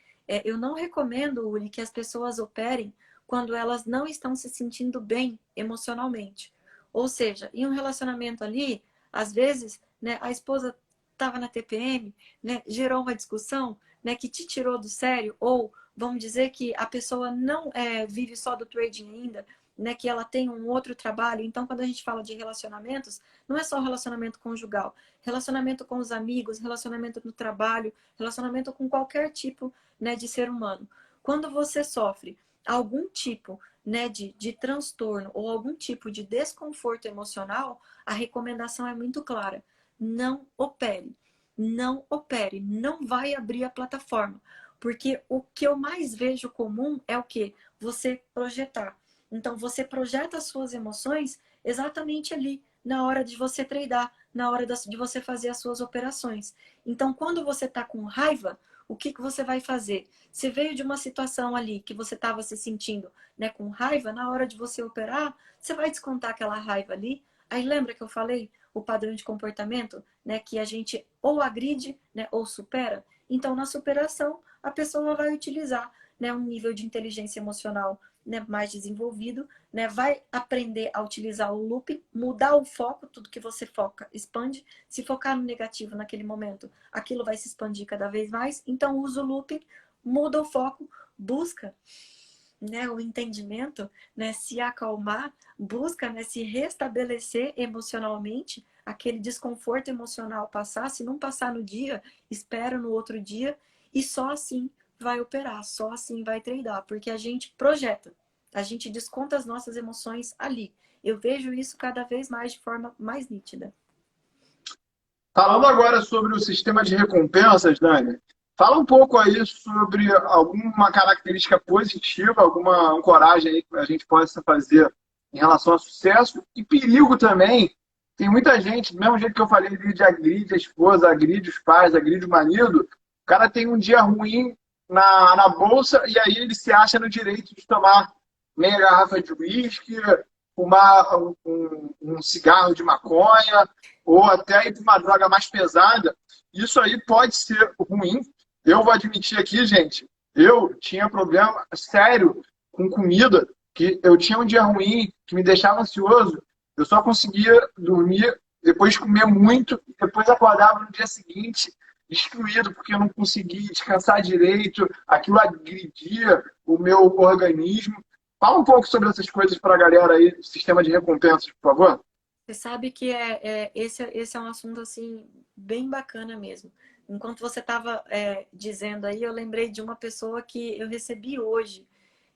eu não recomendo, Uli, que as pessoas operem quando elas não estão se sentindo bem emocionalmente. Ou seja, em um relacionamento ali, às vezes, né, a esposa estava na TPM, né, gerou uma discussão, né, que te tirou do sério, ou vamos dizer que a pessoa não vive só do trading ainda, né, que ela tem um outro trabalho. Então, quando a gente fala de relacionamentos, não é só relacionamento conjugal, relacionamento com os amigos, relacionamento no trabalho, relacionamento com qualquer tipo, né, de ser humano. Quando você sofre algum tipo, né, de transtorno ou algum tipo de desconforto emocional, a recomendação é muito clara. Não opere. Não opere. Não vai abrir a plataforma. Porque o que eu mais vejo comum é o quê? Você projetar. Então, você projeta as suas emoções exatamente ali, na hora de você tradar, na hora de você fazer as suas operações. Então, quando você está com raiva, o que você vai fazer? Você veio de uma situação ali que você estava se sentindo, né, com raiva, na hora de você operar, você vai descontar aquela raiva ali. Aí lembra que eu falei o padrão de comportamento, né, que a gente ou agride, né, ou supera? Então, na superação, a pessoa vai utilizar, né, um nível de inteligência emocional né, mais desenvolvido, né, vai aprender a utilizar o looping, mudar o foco, tudo que você foca, expande. Se focar no negativo naquele momento, aquilo vai se expandir cada vez mais. Então, usa o looping, muda o foco, busca, né, o entendimento, né, se acalmar, busca, né, se restabelecer emocionalmente, aquele desconforto emocional passar. Se não passar no dia, espera no outro dia, e só assim vai operar, só assim vai treinar, porque a gente projeta, a gente desconta as nossas emoções ali. Eu vejo isso cada vez mais de forma mais nítida. Falando agora sobre o sistema de recompensas, Dani, fala um pouco aí sobre alguma característica positiva, alguma ancoragem aí que a gente possa fazer em relação ao sucesso e perigo também. Tem muita gente, do mesmo jeito que eu falei de agride a esposa, agride os pais, agride o marido, o cara tem um dia ruim na bolsa e aí ele se acha no direito de tomar meia garrafa de uísque, fumar um cigarro de maconha, ou até ir para uma droga mais pesada. Isso aí pode ser ruim. Eu vou admitir aqui, gente, eu tinha problema sério com comida, que eu tinha um dia ruim, que me deixava ansioso, eu só conseguia dormir depois de comer muito, depois acordava no dia seguinte destruído, porque eu não conseguia descansar direito, aquilo agredia o meu organismo. Fala um pouco sobre essas coisas para a galera aí, sistema de recompensas, por favor. Você sabe que esse é um assunto assim bem bacana mesmo. Enquanto você estava dizendo aí, eu lembrei de uma pessoa que eu recebi hoje,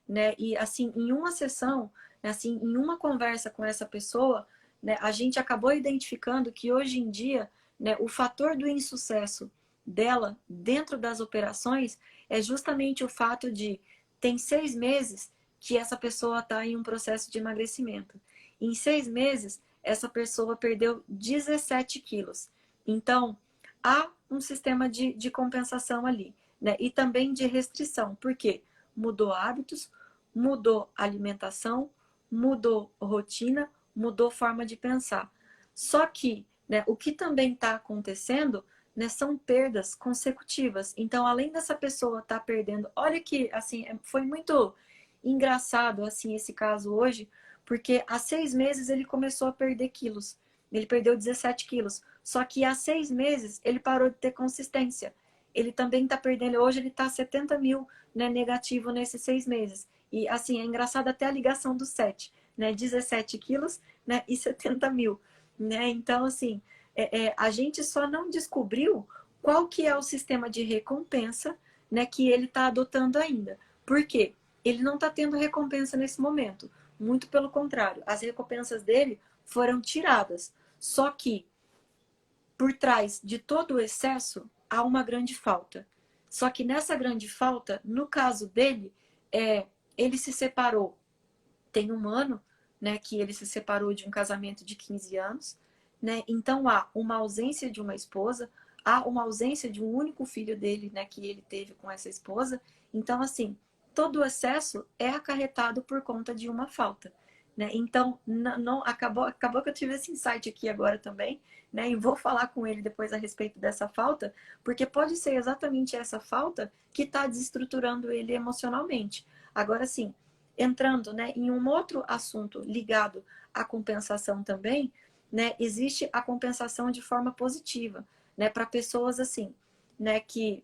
né? E assim, em uma sessão, né, assim, em uma conversa com essa pessoa, né, a gente acabou identificando que hoje em dia, né, o fator do insucesso dela dentro das operações é justamente o fato de tem 6 meses que essa pessoa está em um processo de emagrecimento. Em 6 meses, essa pessoa perdeu 17 quilos. Então, há um sistema de compensação ali, né? E também de restrição. Por quê? Mudou hábitos, mudou alimentação, mudou rotina, mudou forma de pensar. Só que, né, o que também está acontecendo, né, são perdas consecutivas. Então, além dessa pessoa estar perdendo, olha que assim foi muito engraçado assim esse caso hoje, porque há 6 meses ele começou a perder quilos. Ele perdeu 17 quilos. Só que há 6 meses ele parou de ter consistência. Ele também está perdendo. Hoje ele está 70 mil, né, negativo nesses 6 meses. E assim, é engraçado até a ligação do 7, né? 17 quilos, né, e 70 mil. Né? Então, assim, a gente só não descobriu qual que é o sistema de recompensa, né, que ele está adotando ainda. Por quê? Ele não está tendo recompensa nesse momento. Muito pelo contrário, as recompensas dele foram tiradas. Só que, por trás de todo o excesso, há uma grande falta. Só que nessa grande falta, no caso dele, ele se separou. Tem um ano, né, que ele se separou de um casamento de 15 anos. Né? Então, há uma ausência de uma esposa, há uma ausência de um único filho dele, né, que ele teve com essa esposa. Então, assim, todo o excesso é acarretado por conta de uma falta. Né? Então, acabou que eu tive esse insight aqui agora também, né? E vou falar com ele depois a respeito dessa falta, porque pode ser exatamente essa falta que está desestruturando ele emocionalmente. Agora, sim, entrando, né, em um outro assunto ligado à compensação também, né, existe a compensação de forma positiva, né, para pessoas assim, né, que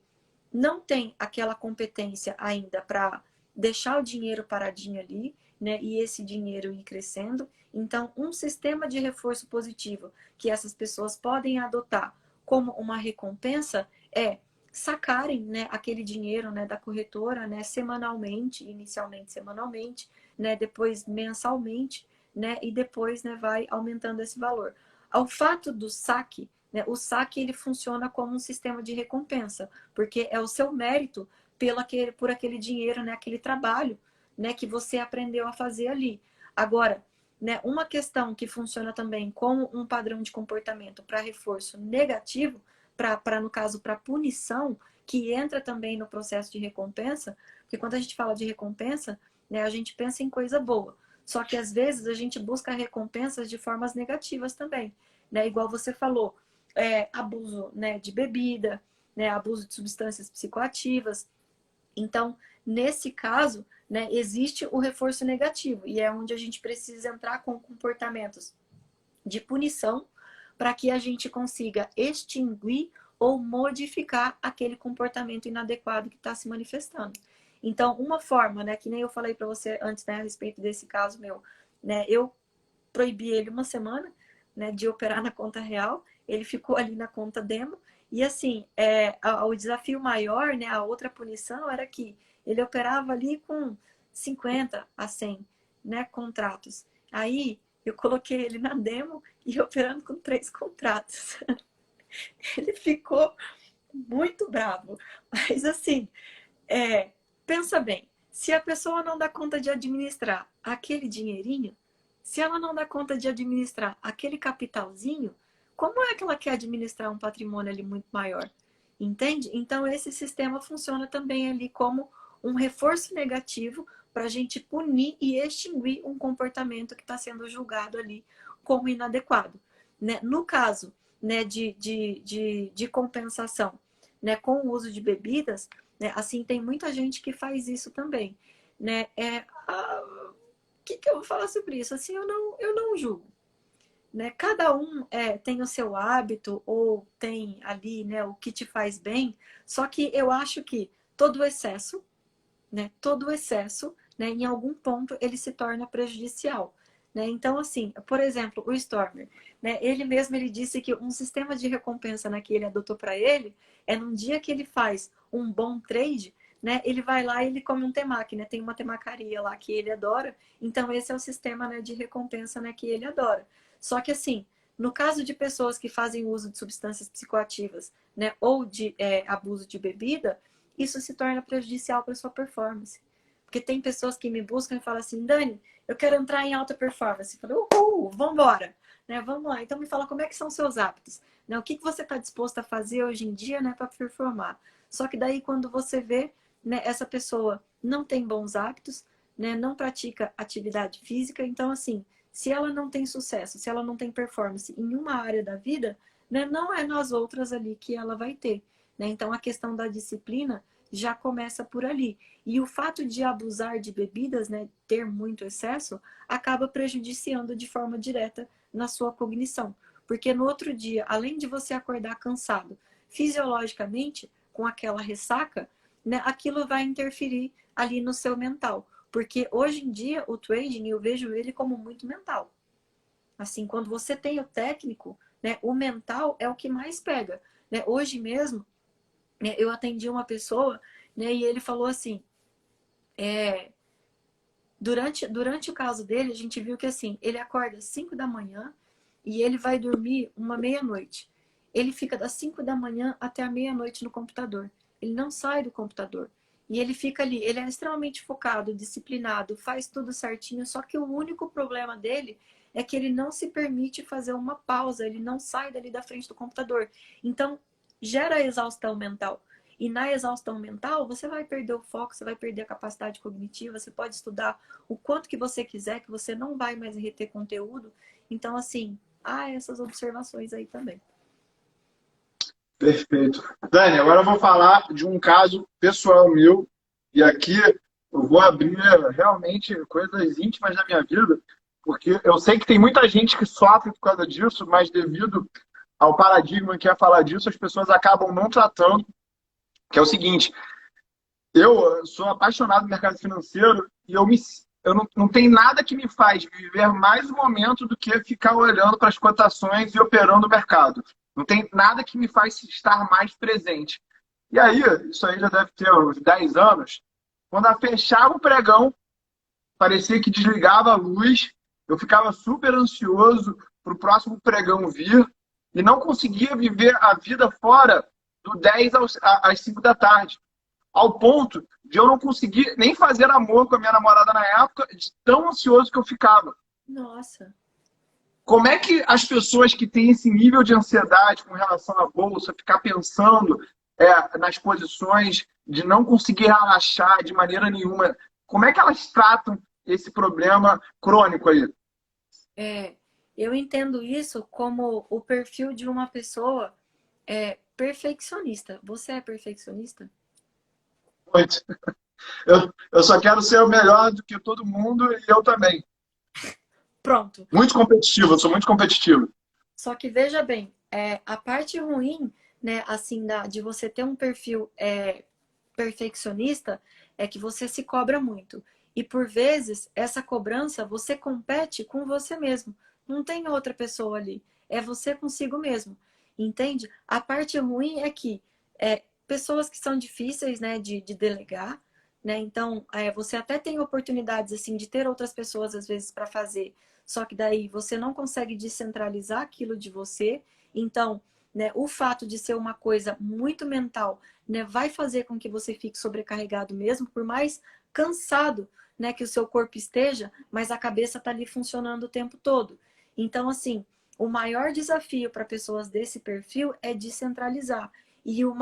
não tem aquela competência ainda para deixar o dinheiro paradinho ali, né, e esse dinheiro ir crescendo. Então, um sistema de reforço positivo que essas pessoas podem adotar como uma recompensa é sacarem, né, aquele dinheiro, né, da corretora, né, semanalmente, inicialmente semanalmente, né, depois mensalmente, né, e depois, né, vai aumentando esse valor. Ao fato do saque, né, o saque ele funciona como um sistema de recompensa, porque é o seu mérito por aquele dinheiro, né, aquele trabalho, né, que você aprendeu a fazer ali. Agora, né, uma questão que funciona também como um padrão de comportamento para reforço negativo, no caso, para punição, que entra também no processo de recompensa, porque quando a gente fala de recompensa, né, a gente pensa em coisa boa. Só que às vezes a gente busca recompensas de formas negativas também, né? Igual você falou, abuso, né, de bebida, né, abuso de substâncias psicoativas. Então, nesse caso, né, existe o reforço negativo, e é onde a gente precisa entrar com comportamentos de punição para que a gente consiga extinguir ou modificar aquele comportamento inadequado que está se manifestando. Então, uma forma, né, que nem eu falei para você antes, né, a respeito desse caso meu, né, eu proibi ele uma semana, né, de operar na conta real, ele ficou ali na conta demo, e assim, o desafio maior, né, a outra punição era que ele operava ali com 50 a 100, né, contratos. Aí, eu coloquei ele na demo e operando com 3 contratos. Ele ficou muito bravo. Mas assim, pensa bem, se a pessoa não dá conta de administrar aquele dinheirinho, se ela não dá conta de administrar aquele capitalzinho, como é que ela quer administrar um patrimônio ali muito maior? Entende? Então esse sistema funciona também ali como um reforço negativo para a gente punir e extinguir um comportamento que está sendo julgado ali como inadequado. Né? No caso, né, de compensação, né, com o uso de bebidas, né, assim, tem muita gente que faz isso também. Né? O que eu vou falar sobre isso? Assim, eu não julgo. Né? Cada um tem o seu hábito ou tem ali, né, o que te faz bem, só que eu acho que todo excesso, né, em algum ponto ele se torna prejudicial. Né? Então, assim, por exemplo, o Stormer, né, ele disse que um sistema de recompensa, né, que ele adotou para ele é num dia que ele faz um bom trade, né, ele vai lá e ele come um temaki, né, tem uma temacaria lá que ele adora, então esse é o sistema, né, de recompensa, né, que ele adora. Só que assim, no caso de pessoas que fazem uso de substâncias psicoativas, né, ou de abuso de bebida, isso se torna prejudicial para sua performance. Porque tem pessoas que me buscam e falam assim, Dani, eu quero entrar em alta performance. Eu falo, vambora, né? Vamos lá. Então me fala como é que são seus hábitos, né? O que você está disposto a fazer hoje em dia, né, para performar? Só que daí quando você vê, né, essa pessoa não tem bons hábitos, né, não pratica atividade física, então assim, se ela não tem sucesso, se ela não tem performance em uma área da vida, né, não é nas outras ali que ela vai ter. Né? Então a questão da disciplina já começa por ali. E o fato de abusar de bebidas, né, ter muito excesso, acaba prejudiciando de forma direta na sua cognição. Porque no outro dia, além de você acordar cansado, fisiologicamente, com aquela ressaca, né, aquilo vai interferir ali no seu mental. Porque hoje em dia, o trading, eu vejo ele como muito mental. Assim, quando você tem o técnico, né, o mental é o que mais pega. Né? Hoje mesmo, eu atendi uma pessoa, né, e ele falou assim, durante o caso dele, a gente viu que assim, ele acorda às 5 da manhã e ele vai dormir uma meia-noite. Ele fica das 5 da manhã até a meia-noite no computador. Ele não sai do computador. E ele fica ali, ele é extremamente focado, disciplinado, faz tudo certinho, só que o único problema dele é que ele não se permite fazer uma pausa, ele não sai dali da frente do computador. Então, gera exaustão mental. E na exaustão mental, você vai perder o foco, você vai perder a capacidade cognitiva, você pode estudar o quanto que você quiser, que você não vai mais reter conteúdo. Então, assim, há essas observações aí também. Perfeito. Dani, agora eu vou falar de um caso pessoal meu, e aqui eu vou abrir realmente coisas íntimas da minha vida, porque eu sei que tem muita gente que sofre por causa disso, mas devido ao paradigma que é falar disso, as pessoas acabam não tratando, que é o seguinte, eu sou apaixonado no mercado financeiro e eu não tem nada que me faz viver mais um momento do que ficar olhando para as cotações e operando o mercado. Não tem nada que me faz estar mais presente. E aí, isso aí já deve ter uns 10 anos, quando eu fechava o pregão, parecia que desligava a luz, eu ficava super ansioso para o próximo pregão vir e não conseguia viver a vida fora do 10 às 5 da tarde. Ao ponto de eu não conseguir nem fazer amor com a minha namorada na época, de tão ansioso que eu ficava. Nossa. Como é que as pessoas que têm esse nível de ansiedade com relação à bolsa, ficar pensando nas posições, de não conseguir relaxar de maneira nenhuma, como é que elas tratam esse problema crônico aí? Eu entendo isso como o perfil de uma pessoa perfeccionista. Você é perfeccionista? Muito. Eu só quero ser o melhor do que todo mundo e eu também. Pronto. Muito competitivo, eu sou muito competitivo. Só que veja bem, a parte ruim, né, assim, de você ter um perfil perfeccionista é que você se cobra muito. E por vezes, essa cobrança, você compete com você mesmo. Não tem outra pessoa ali. É você consigo mesmo. Entende? A parte ruim é que pessoas que são difíceis, né, de delegar, né? Então, você até tem oportunidades, assim, de ter outras pessoas, às vezes, para fazer. Só que daí você não consegue descentralizar aquilo de você. Então, né, o fato de ser uma coisa muito mental, né, vai fazer com que você fique sobrecarregado mesmo, por mais cansado, né, que o seu corpo esteja, mas a cabeça está ali funcionando o tempo todo. Então, assim, o maior desafio para pessoas desse perfil é descentralizar. E o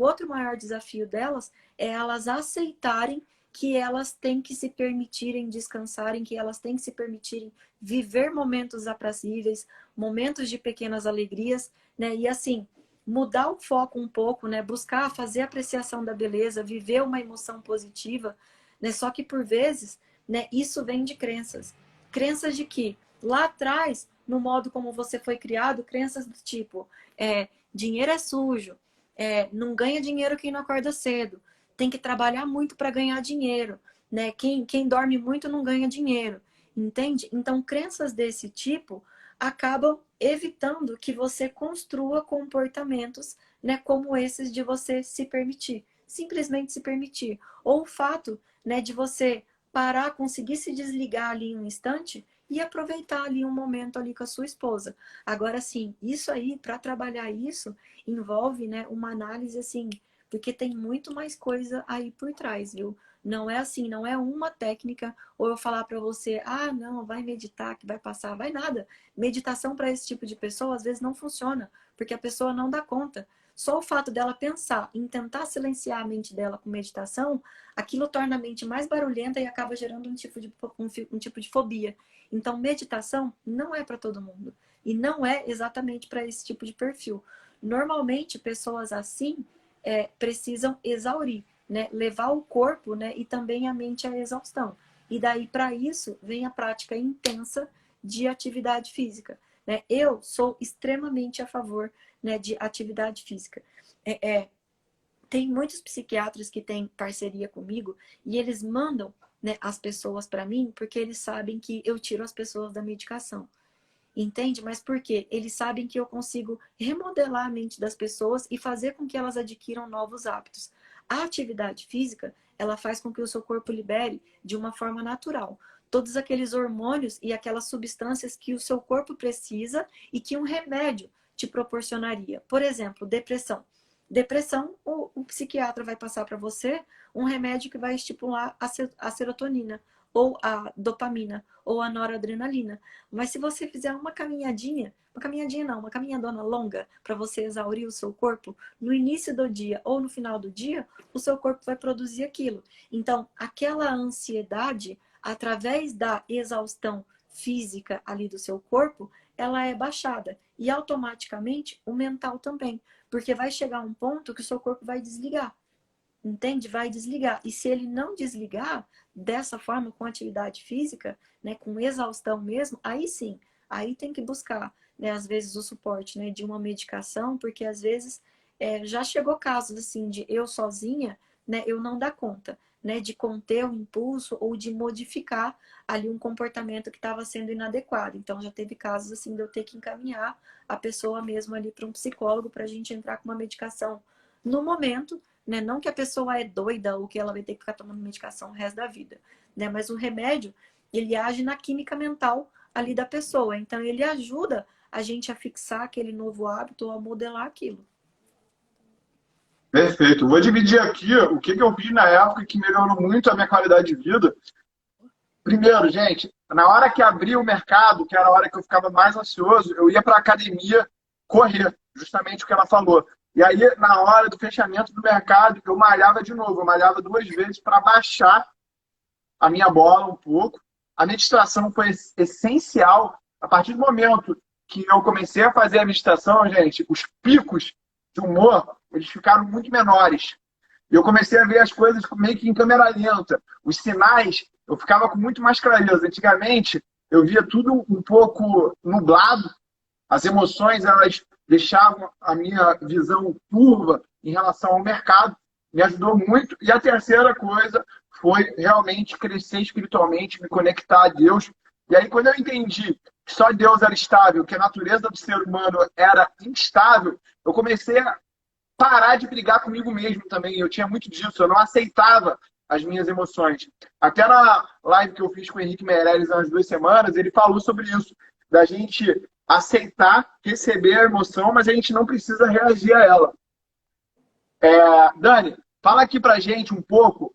outro maior desafio delas é elas aceitarem que elas têm que se permitirem descansarem, que elas têm que se permitirem viver momentos aprazíveis, momentos de pequenas alegrias, né? E assim, mudar o foco um pouco, né? Buscar fazer apreciação da beleza, viver uma emoção positiva, né? Só que por vezes, né, isso vem de crenças. Crenças de que lá atrás, no modo como você foi criado, crenças do tipo, dinheiro é sujo, não ganha dinheiro quem não acorda cedo, tem que trabalhar muito para ganhar dinheiro, né? Quem dorme muito não ganha dinheiro, entende? Então, crenças desse tipo acabam evitando que você construa comportamentos, né, como esses de você se permitir, simplesmente se permitir. Ou o fato, né, de você parar, conseguir se desligar ali um instante e aproveitar ali um momento ali com a sua esposa. Agora, sim, isso aí, para trabalhar isso, envolve, né, uma análise assim, porque tem muito mais coisa aí por trás, viu? Não é assim, não é uma técnica, ou eu falar para você, não, vai meditar que vai passar, vai nada. Meditação para esse tipo de pessoa às vezes não funciona, porque a pessoa não dá conta. Só o fato dela pensar em tentar silenciar a mente dela com meditação, aquilo torna a mente mais barulhenta e acaba gerando um tipo de fobia. Então, meditação não é para todo mundo. E não é exatamente para esse tipo de perfil. Normalmente, pessoas assim precisam exaurir, né? Levar o corpo, né, e também a mente à exaustão. E daí, para isso, vem a prática intensa de atividade física, né? Eu sou extremamente a favor, né, de atividade física. Tem muitos psiquiatras que têm parceria comigo e eles mandam, né, as pessoas para mim porque eles sabem que eu tiro as pessoas da medicação. Entende? Mas por quê? Eles sabem que eu consigo remodelar a mente das pessoas e fazer com que elas adquiram novos hábitos. A atividade física, ela faz com que o seu corpo libere de uma forma natural todos aqueles hormônios e aquelas substâncias que o seu corpo precisa e que um remédio te proporcionaria. Por exemplo, depressão. Depressão, o psiquiatra vai passar para você um remédio que vai estimular a serotonina, ou a dopamina, ou a noradrenalina. Mas se você fizer uma caminhadinha não, uma caminhadona longa para você exaurir o seu corpo, no início do dia ou no final do dia, o seu corpo vai produzir aquilo. Então, aquela ansiedade, através da exaustão física ali do seu corpo, ela é baixada. E automaticamente o mental também. Porque vai chegar um ponto que o seu corpo vai desligar. Entende? Vai desligar. E se ele não desligar dessa forma, com atividade física, né, com exaustão mesmo, aí sim, aí tem que buscar, né, às vezes o suporte, né, de uma medicação, porque às vezes já chegou casos assim de eu sozinha, né, eu não dar conta, né, de conter o impulso ou de modificar ali um comportamento que estava sendo inadequado. Então já teve casos assim de eu ter que encaminhar a pessoa mesmo ali para um psicólogo para a gente entrar com uma medicação no momento, né? Não que a pessoa é doida ou que ela vai ter que ficar tomando medicação o resto da vida, né? Mas o remédio, ele age na química mental ali da pessoa. Então, ele ajuda a gente a fixar aquele novo hábito ou a modelar aquilo. Perfeito. Vou dividir aqui o que eu fiz na época que melhorou muito a minha qualidade de vida. Primeiro, gente, na hora que abriu o mercado, que era a hora que eu ficava mais ansioso, eu ia para a academia correr, justamente o que ela falou. E aí, na hora do fechamento do mercado, eu malhava de novo. Eu malhava 2 vezes para baixar a minha bola um pouco. A meditação foi essencial. A partir do momento que eu comecei a fazer a meditação, gente, os picos de humor, eles ficaram muito menores. E eu comecei a ver as coisas meio que em câmera lenta. Os sinais, eu ficava com muito mais clareza. Antigamente, eu via tudo um pouco nublado. As emoções, elas deixavam a minha visão turva em relação ao mercado. Me ajudou muito. E a terceira coisa foi realmente crescer espiritualmente, me conectar a Deus. E aí, quando eu entendi que só Deus era estável, que a natureza do ser humano era instável, eu comecei a parar de brigar comigo mesmo também. Eu tinha muito disso, eu não aceitava as minhas emoções. Até na live que eu fiz com o Henrique Meirelles há umas 2 semanas, ele falou sobre isso, da gente aceitar, receber a emoção, mas a gente não precisa reagir a ela. Dani, fala aqui pra gente um pouco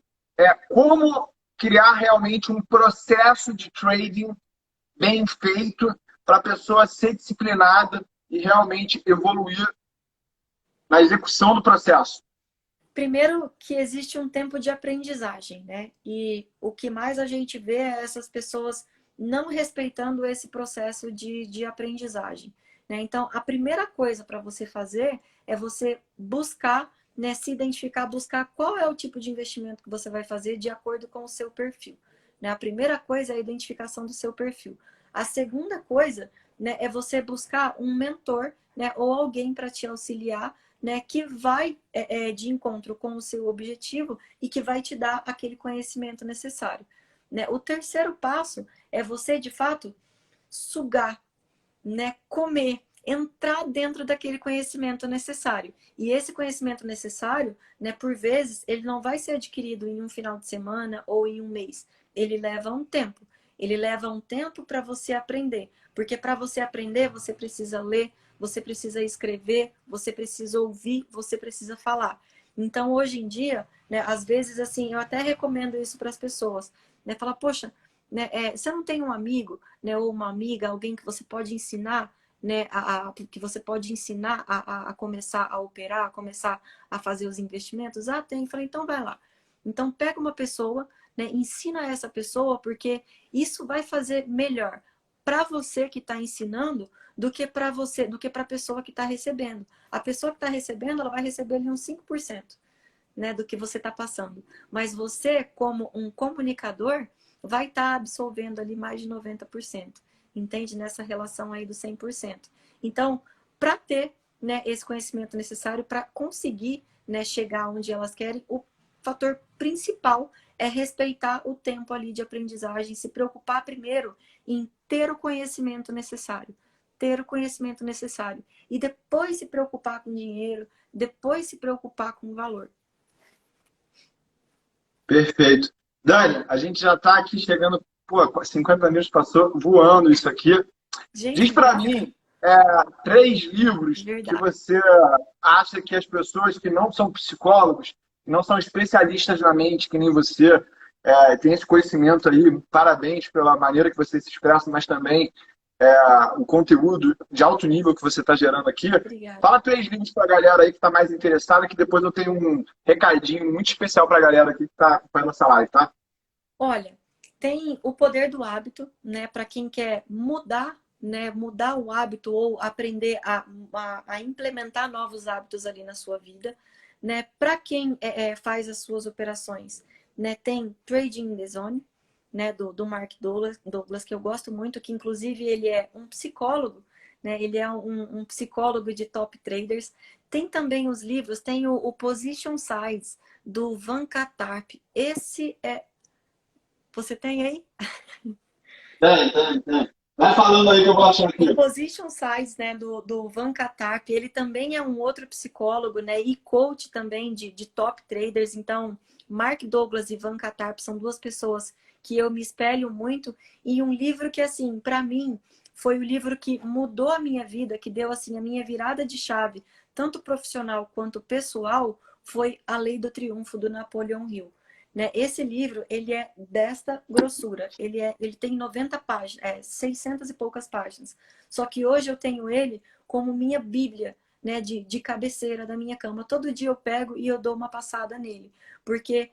como criar realmente um processo de trading bem feito para a pessoa ser disciplinada e realmente evoluir na execução do processo. Primeiro que existe um tempo de aprendizagem, né? E o que mais a gente vê é essas pessoas não respeitando esse processo de aprendizagem, né? Então, a primeira coisa para você fazer é você buscar, né, se identificar, buscar qual é o tipo de investimento que você vai fazer de acordo com o seu perfil, né? A primeira coisa é a identificação do seu perfil. A segunda coisa, né, é você buscar um mentor, né, ou alguém para te auxiliar, né, que vai de encontro com o seu objetivo e que vai te dar aquele conhecimento necessário, né? O terceiro passo é você, de fato, sugar, né, comer, entrar dentro daquele conhecimento necessário. E esse conhecimento necessário, né, por vezes, ele não vai ser adquirido em um final de semana ou em um mês. Ele leva um tempo. Ele leva um tempo para você aprender. Porque para você aprender, você precisa ler, você precisa escrever, você precisa ouvir, você precisa falar. Então, hoje em dia, né, às vezes, assim, eu até recomendo isso para as pessoas, né? Falar, poxa, né, você não tem um amigo, né, ou uma amiga, alguém que você pode ensinar, né, que você pode ensinar a começar a operar, a começar a fazer os investimentos? Ah, tem. Falei, então vai lá. Então, pega uma pessoa, né, ensina essa pessoa, porque isso vai fazer melhor para você que está ensinando do que para você, do que para a pessoa que está recebendo. A pessoa que está recebendo, ela vai receber ali uns 5%, né, do que você está passando. Mas você, como um comunicador, vai estar absorvendo ali mais de 90%. Entende? Nessa relação aí do 100%. Então, para ter, né, esse conhecimento necessário para conseguir, né, chegar onde elas querem, o fator principal é respeitar o tempo ali de aprendizagem, se preocupar primeiro em ter o conhecimento necessário. Ter o conhecimento necessário. E depois se preocupar com dinheiro, depois se preocupar com o valor. Perfeito. Dani, a gente já está aqui chegando, 50 minutos passou voando isso aqui. Gente, Diz para mim 3 livros que verdade. você acha que as pessoas que não são psicólogos, que não são especialistas na mente, que nem você, tem esse conhecimento aí. Parabéns pela maneira que você se expressa, mas também o conteúdo de alto nível que você está gerando aqui. Obrigada. Fala 3 livros para a galera aí que está mais interessada, que depois eu tenho um recadinho muito especial para a galera aqui que está acompanhando essa live, tá? Olha, tem O Poder do Hábito, né? Para quem quer mudar, né? Mudar o hábito ou aprender a implementar novos hábitos ali na sua vida, né? Para quem faz as suas operações, né? Tem Trading in the Zone, né? Do Mark Douglas, que eu gosto muito, que inclusive ele é um psicólogo, né? Ele é um psicólogo de top traders. Tem também os livros, tem o Position Size, do Van Katarp. Esse Você tem aí? Tem. Vai falando aí que eu vou achar aqui. O Position Size, né, do Van Katarp, ele também é um outro psicólogo, né, e coach também de top traders. Então, Mark Douglas e Van Katarp são duas pessoas que eu me espelho muito. E um livro que, assim, para mim, foi o livro que mudou a minha vida, que deu, assim, a minha virada de chave, tanto profissional quanto pessoal, foi A Lei do Triunfo, do Napoleon Hill. Né? Esse livro, ele é desta grossura, ele tem 90 páginas, 600 e poucas páginas. Só que hoje eu tenho ele como minha bíblia, né, de cabeceira da minha cama. Todo dia eu pego e eu dou uma passada nele, porque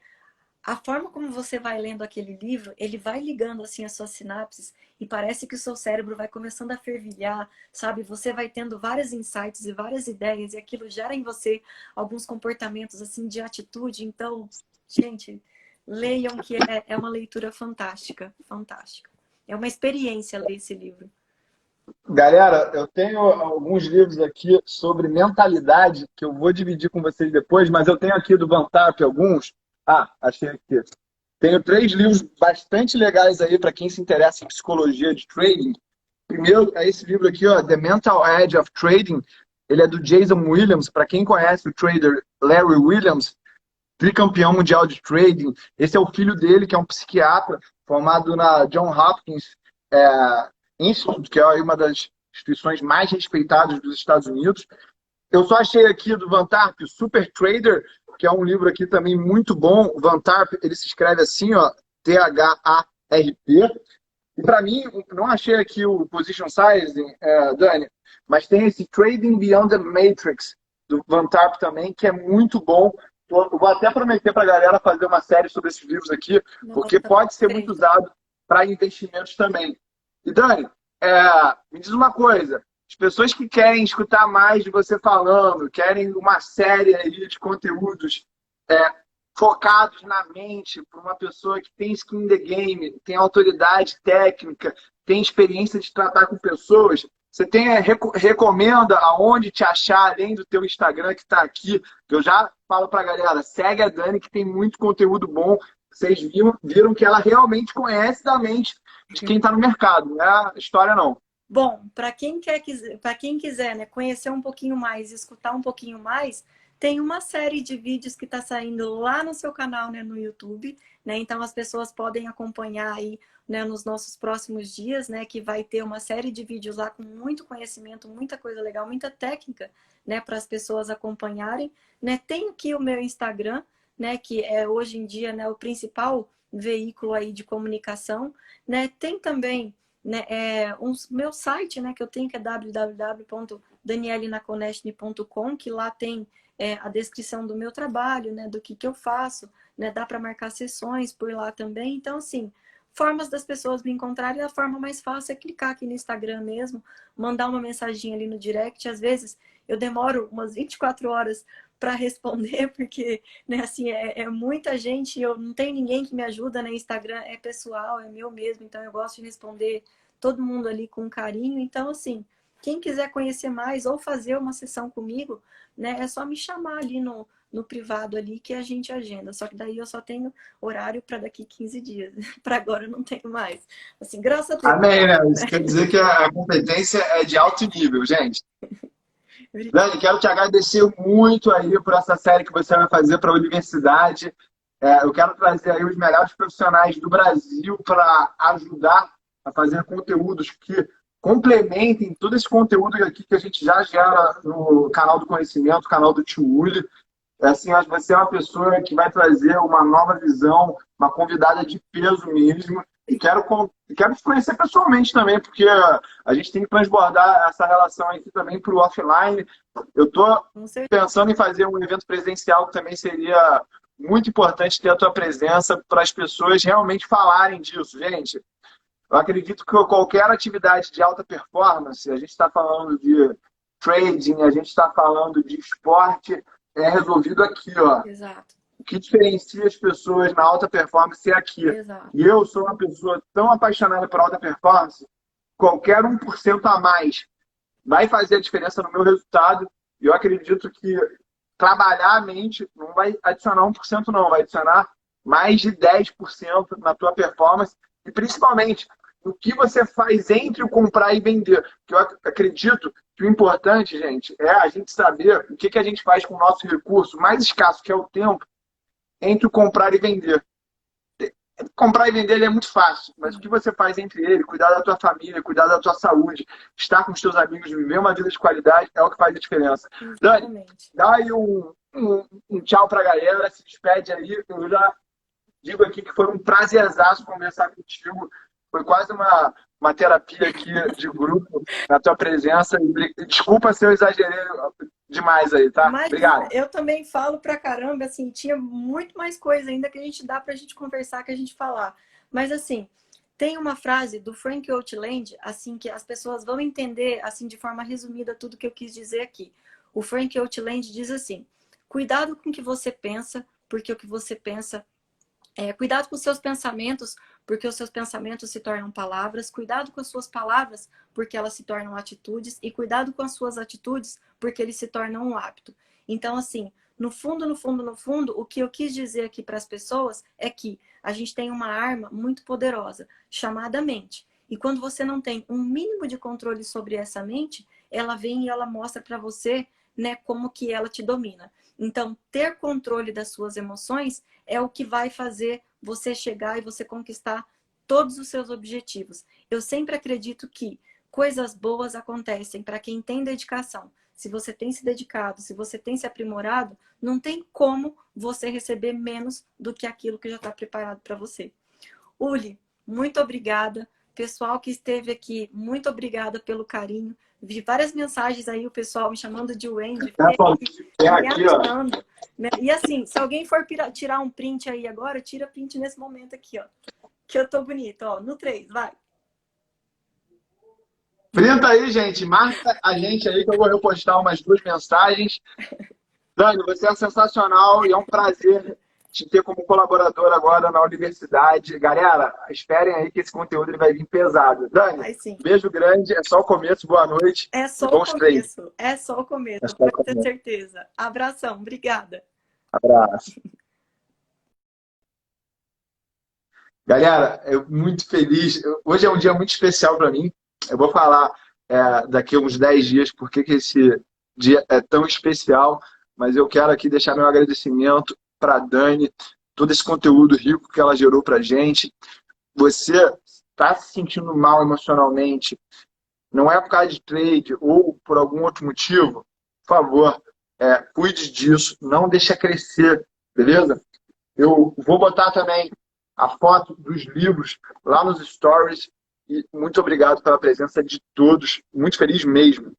a forma como você vai lendo aquele livro, ele vai ligando assim as suas sinapses e parece que o seu cérebro vai começando a fervilhar, sabe? Você vai tendo vários insights e várias ideias e aquilo gera em você alguns comportamentos assim de atitude. Então, gente, leiam que é uma leitura fantástica, fantástica. É uma experiência ler esse livro. Galera, eu tenho alguns livros aqui sobre mentalidade que eu vou dividir com vocês depois, mas eu tenho aqui do Van Tarp alguns. Ah, achei aqui. Tenho 3 livros bastante legais aí para quem se interessa em psicologia de trading. Primeiro é esse livro aqui, ó, The Mental Edge of Trading. Ele é do Jason Williams. Para quem conhece o trader Larry Williams, tricampeão mundial de trading. Esse é o filho dele, que é um psiquiatra formado na John Hopkins Institute, que é uma das instituições mais respeitadas dos Estados Unidos. Eu só achei aqui do Van Tarp, Super Trader, que é um livro aqui também muito bom. O Van Tarp, ele se escreve assim, ó, T-H-A-R-P. E para mim, não achei aqui o Position Sizing, Dani, mas tem esse Trading Beyond the Matrix, do Van Tarp também, que é muito bom. Eu vou até prometer para a galera fazer uma série sobre esses livros aqui, porque pode ser muito usado para investimentos também. E Dani, me diz uma coisa, as pessoas que querem escutar mais de você falando, querem uma série aí de conteúdos focados na mente, para uma pessoa que tem skin in the game, tem autoridade técnica, tem experiência de tratar com pessoas, você recomenda aonde te achar, além do teu Instagram que está aqui, que eu já falo para a galera, segue a Dani que tem muito conteúdo bom, vocês viram que ela realmente conhece da mente de quem está no mercado, não é história não. Bom, para quem quiser, né, conhecer um pouquinho mais, escutar um pouquinho mais, tem uma série de vídeos que está saindo lá no seu canal, né, no YouTube, né? Então as pessoas podem acompanhar aí, né, nos nossos próximos dias, né, que vai ter uma série de vídeos lá com muito conhecimento, muita coisa legal, muita técnica, né, para as pessoas acompanharem, né? Tem aqui o meu Instagram, né, que é hoje em dia, né, o principal veículo aí de comunicação, né? Tem também, né, meu site, né, que eu tenho, que é www.danielinaconestne.com, que lá tem a descrição do meu trabalho, né, do que eu faço, né, dá para marcar sessões por lá também. Então, assim, formas das pessoas me encontrarem, a forma mais fácil é clicar aqui no Instagram mesmo, mandar uma mensagem ali no direct. Às vezes eu demoro umas 24 horas para responder, porque, né, assim, é muita gente, eu não tenho ninguém que me ajuda, né? Instagram é pessoal, é meu mesmo, então eu gosto de responder todo mundo ali com carinho. Então, assim, quem quiser conhecer mais ou fazer uma sessão comigo, né, é só me chamar ali no privado ali que a gente agenda. Só que daí eu só tenho horário para daqui 15 dias. Para agora eu não tenho mais. Assim, graças a Deus. Amém, né? Isso quer dizer que a competência é de alto nível, gente. Dani, quero te agradecer muito aí por essa série que você vai fazer para a universidade. Eu quero trazer aí os melhores profissionais do Brasil para ajudar a fazer conteúdos que complementem todo esse conteúdo aqui que a gente já gera no canal do conhecimento, canal do Tio Uli. Assim, acho que você é uma pessoa que vai trazer uma nova visão, uma convidada de peso mesmo. E quero te conhecer pessoalmente também, porque a gente tem que transbordar essa relação aqui também para o offline. Eu estou pensando em fazer um evento presencial que também seria muito importante ter a tua presença para as pessoas realmente falarem disso, gente. Eu acredito que qualquer atividade de alta performance, a gente está falando de trading, a gente está falando de esporte, é resolvido aqui, ó. Exato. O que diferencia as pessoas na alta performance é aqui. Exato. E eu sou uma pessoa tão apaixonada por alta performance, qualquer 1% a mais vai fazer a diferença no meu resultado. E eu acredito que trabalhar a mente não vai adicionar 1%, não, vai adicionar mais de 10% na tua performance. E principalmente, o que você faz entre o comprar e vender. Porque eu acredito que o importante, gente, é a gente saber o que a gente faz com o nosso recurso mais escasso, que é o tempo, entre o comprar e vender. Comprar e vender ele é muito fácil, mas o que você faz entre ele, cuidar da tua família, cuidar da tua saúde, estar com os teus amigos, viver uma vida de qualidade, é o que faz a diferença. Dani, dá aí um tchau pra galera, se despede aí. Eu já digo aqui que foi um prazerzaço conversar contigo. Foi quase uma terapia aqui de grupo, na tua presença. Desculpa se eu exagerei demais aí, tá? Imagina, Obrigado. eu também falo pra caramba, assim, tinha muito mais coisa ainda que a gente dá pra gente conversar, que a gente falar. Mas assim, tem uma frase do Frank Outland, assim, que as pessoas vão entender, assim, de forma resumida, tudo que eu quis dizer aqui. O Frank Outland diz assim: cuidado com o que você pensa, porque o que você pensa cuidado com os seus pensamentos, porque os seus pensamentos se tornam palavras. Cuidado com as suas palavras, porque elas se tornam atitudes. E cuidado com as suas atitudes, porque eles se tornam um hábito. Então, assim, no fundo, no fundo, no fundo, o que eu quis dizer aqui para as pessoas é que a gente tem uma arma muito poderosa, chamada mente. E quando você não tem um mínimo de controle sobre essa mente, ela vem e ela mostra para você, né, como que ela te domina. Então, ter controle das suas emoções é o que vai fazer você chegar e você conquistar todos os seus objetivos. Eu sempre acredito que coisas boas acontecem para quem tem dedicação. Se você tem se dedicado, se você tem se aprimorado, não tem como você receber menos do que aquilo que já está preparado para você. Uli, muito obrigada. Pessoal que esteve aqui, muito obrigada pelo carinho. Vi várias mensagens aí, o pessoal me chamando de Wendy, É me aqui, ó. adorando. E assim, se alguém for tirar um print aí agora, tira print nesse momento aqui, ó. Que eu tô bonita, ó. No 3, vai. Printa aí, gente. Marca a gente aí que eu vou repostar umas 2 mensagens. Dani, você é sensacional e é um prazer te ter como colaborador agora na universidade. Galera, esperem aí que esse conteúdo ele vai vir pesado. Dani, Vai sim. beijo grande. É só o começo. Boa noite. É só E o bons treinos. começo. É só o começo, É só o pode ter começo. certeza. Abração, obrigada. Abraço. Galera, eu muito feliz. Hoje é um dia muito especial para mim. Eu vou falar daqui a uns 10 dias por que esse dia é tão especial, mas eu quero aqui deixar meu agradecimento para a Dani, todo esse conteúdo rico que ela gerou para a gente. Você está se sentindo mal emocionalmente, não é por causa de trade ou por algum outro motivo, por favor, cuide disso, não deixe crescer, beleza? Eu vou botar também a foto dos livros lá nos stories. E muito obrigado pela presença de todos. Muito feliz mesmo.